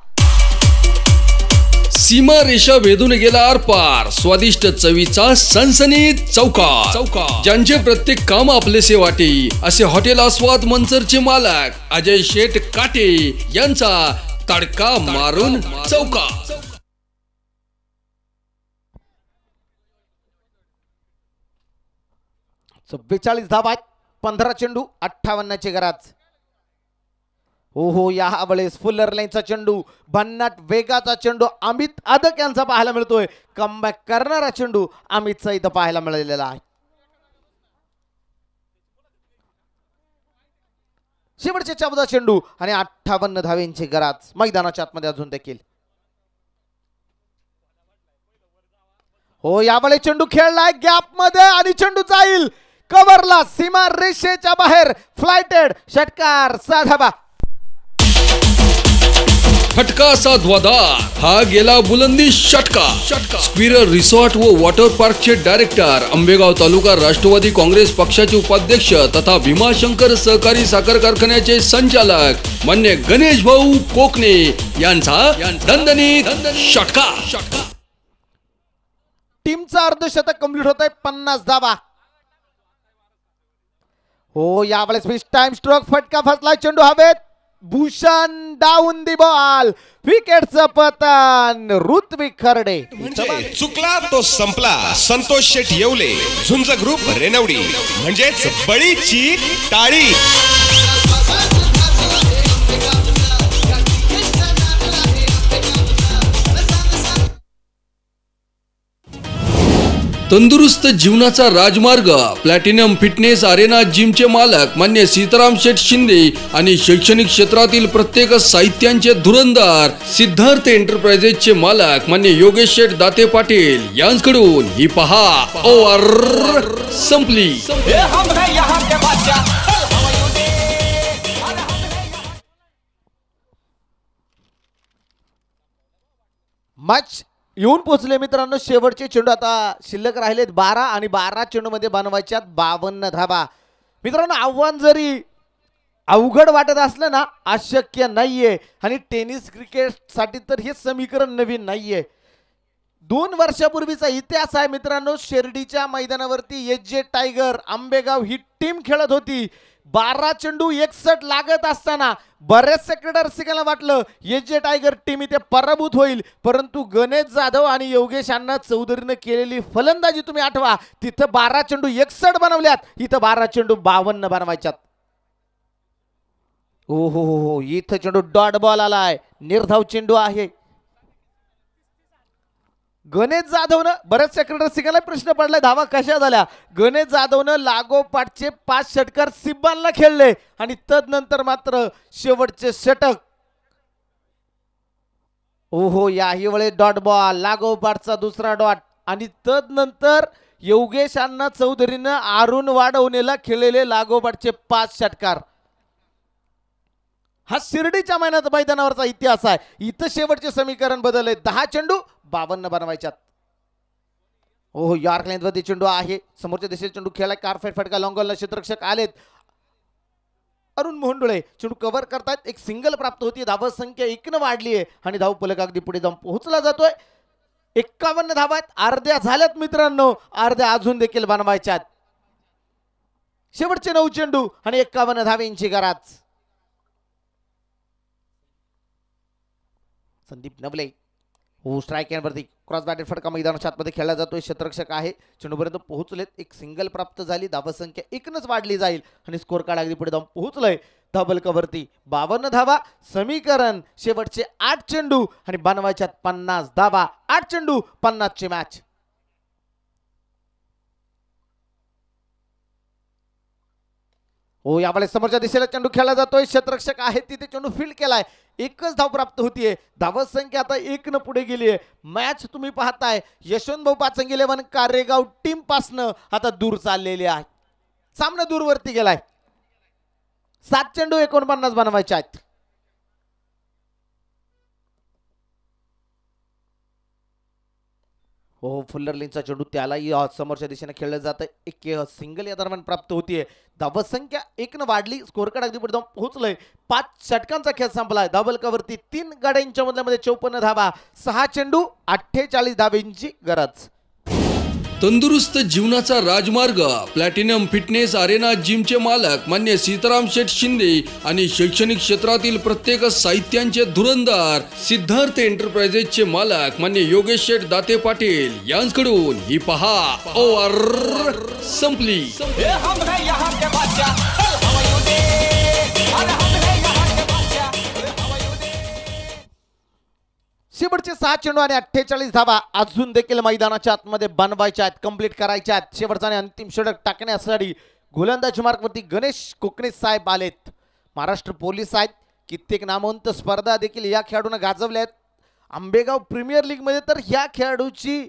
सीमा रेषा वेधून गेला आरपार. स्वादिष्ट चवीचा सनसनीत चौकार. ज्यांचे प्रत्येक काम आपलेसे वाटे असे हॉटेल आस्वाद मंचरचे मालक अजय शेठ काटे यांचा तडका मारून चौकार. 44 धावा आहेत. 15 चेंडू 58चे गराज. ओहो, या वेळेस फुल्लर लाईनचा चेंडू, भन्नाट वेगाचा चेंडू अमित आदक यांचा पाहायला मिळतोय. कमबॅक करणारा चेंडू अमितचा इथं पाहायला मिळालेला आहे. शेवटचे 14 चेंडू आणि 58 धावेंचे गराज मैदानाच्या आतमध्ये अजून देखील. हो यावेळी चेंडू खेळलाय गॅप मध्ये आणि चेंडू जाईल कव्हरला सीमा रेषेच्या बाहेर फ्लायटेड षटकार 6 धावा. फटका साधवादार हा गेला बुलंदी षटका. स्क्विरर रिसॉर्ट व वॉटर पार्कचे डायरेक्टर, आंबेगाव तालुका राष्ट्रवादी काँग्रेस पक्षाचे उपाध्यक्ष तथा भीमाशंकर सहकारी साखर कारखान्याचे संचालक मान्य गणेश भाऊ कोकणे यांचा दणदणीत षटका. टीमचा अर्धशतक कंप्लीट होत आहे 50 धावा. हो यावेळेस फिश टाइम स्ट्रोक फटका फसला चेंडू हवेत. Bhushan down the ball. विकेटचं पतन ऋत्विक खर्डे. म्हणजे चुकला तो संपला. संतोष शेठ येवले, झुंज ग्रुप रेनवडी म्हणजेच बळीची टाळी. तंदुरुस्त जीवनाचा राजमार्ग प्लॅटिनम फिटनेस अरेना जिमचे मालक मान्य सीताराम शेठ शिंदे आणि शैक्षणिक क्षेत्रातील प्रत्येक साहित्यांचे धुरंदार सिद्धार्थ एंटरप्राइजेसचे मालक मान्य योगेश शेठ दाते पाटील यांच्याकडून ही पहा ओव्हर संपली. मॅच येऊन पोहोचले मित्रांनो. शेवटचे चेंडू आता शिल्लक राहिलेत 12 आणि 12 चेंडू मध्ये बनवायच्यात 52 धावा. मित्रांनो आव्हान जरी अवघड वाटत असलं ना अशक्य नाहीये आणि टेनिस क्रिकेट साठी तर हे समीकरण नवीन नाहीये. 2 वर्षापूर्वीचा इतिहास आहे मित्रांनो. शिर्डीच्या मैदानावरती एच.जे. टायगर आंबेगाव ही टीम खेळत होती. 12 चेंडू 61 लागत असताना बऱ्याचशा क्रीडारसिकांना वाटलं एच.जे. टायगर टीम इथे पराभूत होईल, परंतु गणेश जाधव आणि योगेश अण्णा चौधरीनं केलेली फलंदाजी तुम्ही आठवा. तिथं 12 चेंडू 61 बनवल्यात, इथं 12 चेंडू 52 बनवायच्यात. ओ हो इथं चेंडू डॉट बॉल आलाय. निर्धाव चेंडू आहे. गणेश जाधवनं बऱ्याचशा क्रीडारसिकांना प्रश्न पडलाय धावा कशा झाल्या. गणेश जाधवनं लागोपाठचे 5 षटकार सिब्बानला खेळले आणि तदनंतर मात्र शेवटचे षटक. ओहो याही वेळेस डॉट बॉल लागोपाठचा दुसरा डॉट आणि तदनंतर योगेश अण्णा चौधरीनं अरुण वाढवणेला खेळलेले लागोपाठचे 5 षटकार. हा शिर्डीच्या मैदानावरचा इतिहास आहे. इथं शेवटचे समीकरण बदलले. 10 चेंडू 52 बनवायच्यात. ओहो यॉर्क लेंथवरती चेंडू आहे. समोरच्या दिशेने चेंडू खेळाय. कारफेट फटका लॉंगॉलला क्षेत्ररक्षक आलेत. अरुण मोहंडुळे चेंडू कव्हर करतायत. एक सिंगल प्राप्त होती. धाव संख्या 1 न वाढली आहे आणि धाव फलक अगदी पुढे जाऊन पोहोचला जातोय. 51 धावा आहेत. अर्ध्या झाल्यात मित्रांनो. अर्ध्या अजून देखील बनवायच्यात. शेवटचे 9 चेंडू आणि 51 धावेंची गरज. संदीप नवले हो स्ट्राईक वरती क्रॉस बॅटेड फटका मैदानाच्या आतमध्ये खेळला जातोय. क्षेत्ररक्षक आहे. चेंडूपर्यंत पोहोचलेत. एक सिंगल प्राप्त झाली. धावसंख्या 1नच वाढली जाईल आणि स्कोर कार्ड अगदी पुढे जाऊन पोहोचलंय. धबल कवरती 52 धावा. समीकरण शेवटचे 8 चेंडू आणि बनवायच्यात 50 धावा. 8 चेंडू 50 ची मॅच. हो यावेळेस समोरच्या दिशेला चेंडू खेळला जातोय. क्षेत्ररक्षक आहे तिथे चेंडू फील्ड केलाय. 1च धाव प्राप्त होतीये. धाव संख्या आता 1 न पुढे गेली आहे. मॅच तुम्ही पाहताय यशवंत भाऊ पाचंगी 11 कारेगाव टीम पासनं आता दूर चाललेली आहे. सामना दूरवरती गेलाय. 7 चेंडू 49 बनवायचे आहेत. हो फुल्लरलिनचा चेंडू त्यालाही समोरच्या दिशेने खेळलं जातं. एक सिंगल या दरम्यान प्राप्त होतीये. धाव संख्या 1 न वाढली. स्कोर कार्ड अगदी पुढे जाऊन पोहोचलंय. 5 षटकांचा खेळ संपलाय. डबल कवरती 3 गाड्यांच्या मधल्यामध्ये 54 धावा. 6 चेंडू 48 धावेंची गरज. तंदुरुस्त जीवनाचा राजमार्ग प्लॅटिनम फिटनेस अरेना जिमचे मालक मान्य सीताराम शेठ शिंदे आणि शैक्षणिक क्षेत्रातील प्रत्येक साहित्यांचे धुरंदार सिद्धार्थ एंटरप्राइजेसचे मालक मान्य योगेश शेठ दाते पाटील यांच्याकडून ही पहा ओव्हर संपली. शेवटचे 6 चेंडू आणि 48 धावा अजून देखील मैदानाच्या आतमध्ये बनवायच्या आहेत. कंप्लीट करायच्या आहेत. शेवटचा आणि अंतिम षटक टाकण्यासाठी गोलंदाजी मार्कवरती गणेश कोकणे साहेब आलेत. महाराष्ट्र पोलीस आहेत. कित्येक नामवंत स्पर्धा देखील या खेळाडूंना गाजवल्या आहेत. आंबेगाव प्रीमियर लीग मध्ये तर ह्या खेळाडूची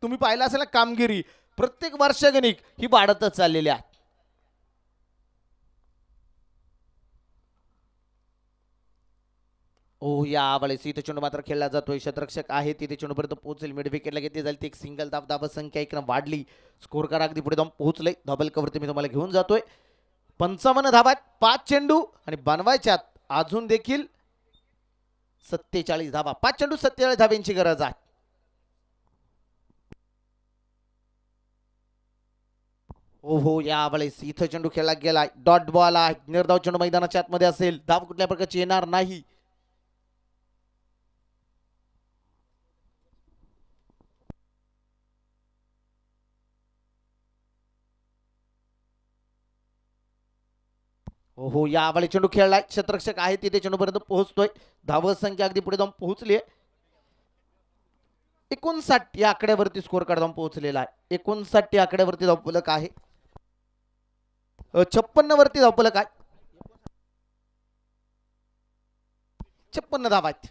तुम्ही पाहिलं असेल ना कामगिरी प्रत्येक वर्षागणिक ही वाढतच चाललेली आहे. ओ या वेळेस इथे चेंडू मात्र खेळला जातोय. क्षेत्ररक्षक आहे तिथे चेंडूपर्यंत पोहोचेल. मिड विकेटला घेतली जाईल. ती एक सिंगल धाव संख्या एक वाढली. स्कोर करा अगदी पुढे जाऊन पोहोचले. डबल कवरती मी तुम्हाला घेऊन जातोय. 55 धावा 5 चेंडू आणि बनवायच्यात अजून देखील 47 धावा. 5 चेंडू 47 धाव्यांची गरज आहे. ओहो या वेळेस इथं चेंडू खेळला गेला. डॉट बॉल आहे. निर्धाव चेंडू मैदानाच्या आतमध्ये असेल. धाव कुठल्या प्रकारची येणार नाही. हो यावेळी चेंडू खेळलाय. क्षेत्ररक्षक आहे तिथे चेंडूपर्यंत पोहोचतोय. धाव संख्या अगदी पुढे जाऊन पोहोचली आहे. 59 या आकड्यावरती स्कोर कार्ड जाऊन पोहोचलेला आहे. 59 या आकड्यावरती धावफलक आहे. 56 वरती धावफलक आहे. 56 धावा आहेत.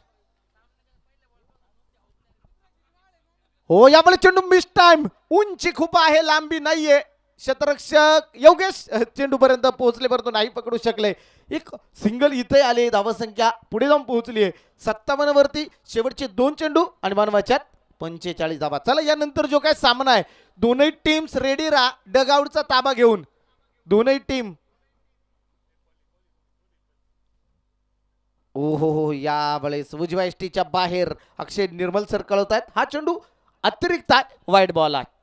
हो यावेळी चेंडू मिस टाइम. उंची खूप आहे लांबी नाहीये. क्षेत्ररक्षक योगेश चेंडूपर्यंत पोहोचले परंतु नाही पकडू शकले. एक सिंगल इथे आले. धावसंख्या पुढे जाऊन पोहोचली आहे 57 वरती. शेवटचे 2 चेंडू आणि बनवायच्यात 45 धावा. चला यानंतर जो काय सामना आहे दोनही टीम्स रेडी राहा डगआउटचा ताबा घेऊन. दोनही टीम ओहो या वेळेस उजव्या एसटीच्या बाहेर अक्षय निर्मल सर कळवत आहेत. हा चेंडू अतिरिक्त आहे. वाईड बॉल आहे.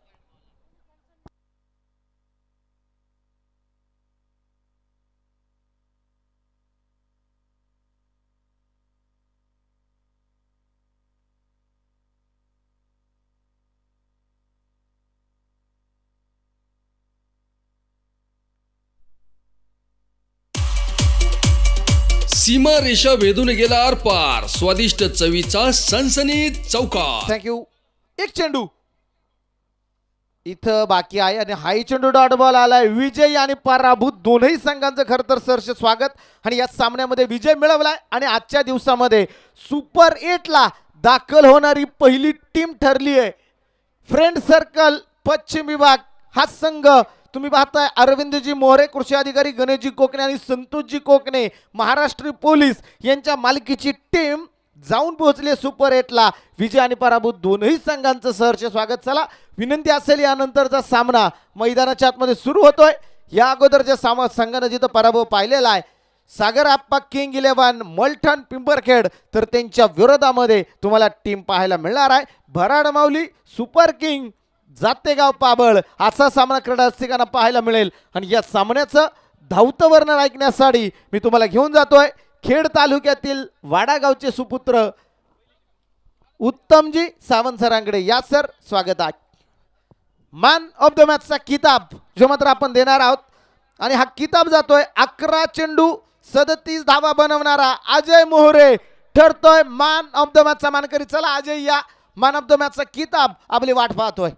सीमा रेषा वेधून गेला आरपार. स्वादिष्ट चवीचा सनसनीत चौकार. थँक्यू. एक चेंडू इथं बाकी आहे आणि हाई चेंडू डॉट बॉल आलाय. विजय आणि पराभूत दोनही संघांचं खरं तर सरसे स्वागत. आणि या सामन्यामध्ये विजय मिळवलाय आणि आजच्या दिवसामध्ये सुपर 8 ला दाखल होणारी पहिली टीम ठरली आहे. फ्रेंड सर्कल पश्चिम विभाग हा संघ तुम्ही पाहताय अरविंदजी मोहरे कृषी अधिकारी, गणेशजी कोकणे आणि संतोषजी कोकणे महाराष्ट्र पोलीस यांच्या मालकीची टीम जाऊन पोहोचली सुपर 8 ला. विजय आणि पराभूत दोनही संघांचं सहर्ष स्वागत. चला विनंती असेल यानंतरचा सामना मैदानाच्या आतमध्ये सुरू होतोय. या अगोदरच्या संघानं जिथं पराभव पाहिलेला आहे सागर आप्पा किंग 11 मलठण पिंपरखेड तर त्यांच्या विरोधामध्ये तुम्हाला टीम पाहायला मिळणार आहे भराड माऊली सुपर किंग जातेगाव पाबळ. असा सामना क्रीडा रसिकांना पाहायला मिळेल. आणि या सामन्याचं धावतं वर्णन ऐकण्यासाठी मी तुम्हाला घेऊन जातोय खेड तालुक्यातील वाडा गावचे सुपुत्र उत्तमजी सावंत सरांकडे. या सर स्वागत आहे. मॅन ऑफ द मॅचचा किताब जो मात्र आपण देणार आहोत आणि हा किताब जातोय 11 चेंडू 37 धावा बनवणारा अजय मोहरे ठरतोय मॅन ऑफ द मॅचचा मानकरी. चला अजय या मॅन ऑफ द मॅचचा किताब आपली वाट पाहतोय.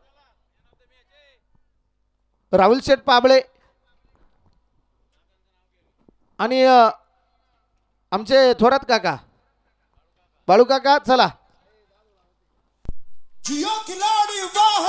राहुल शेठ पाबळे आणि आमचे थोरात काका बाळू काका. चला जियो खिलाड़ी वाह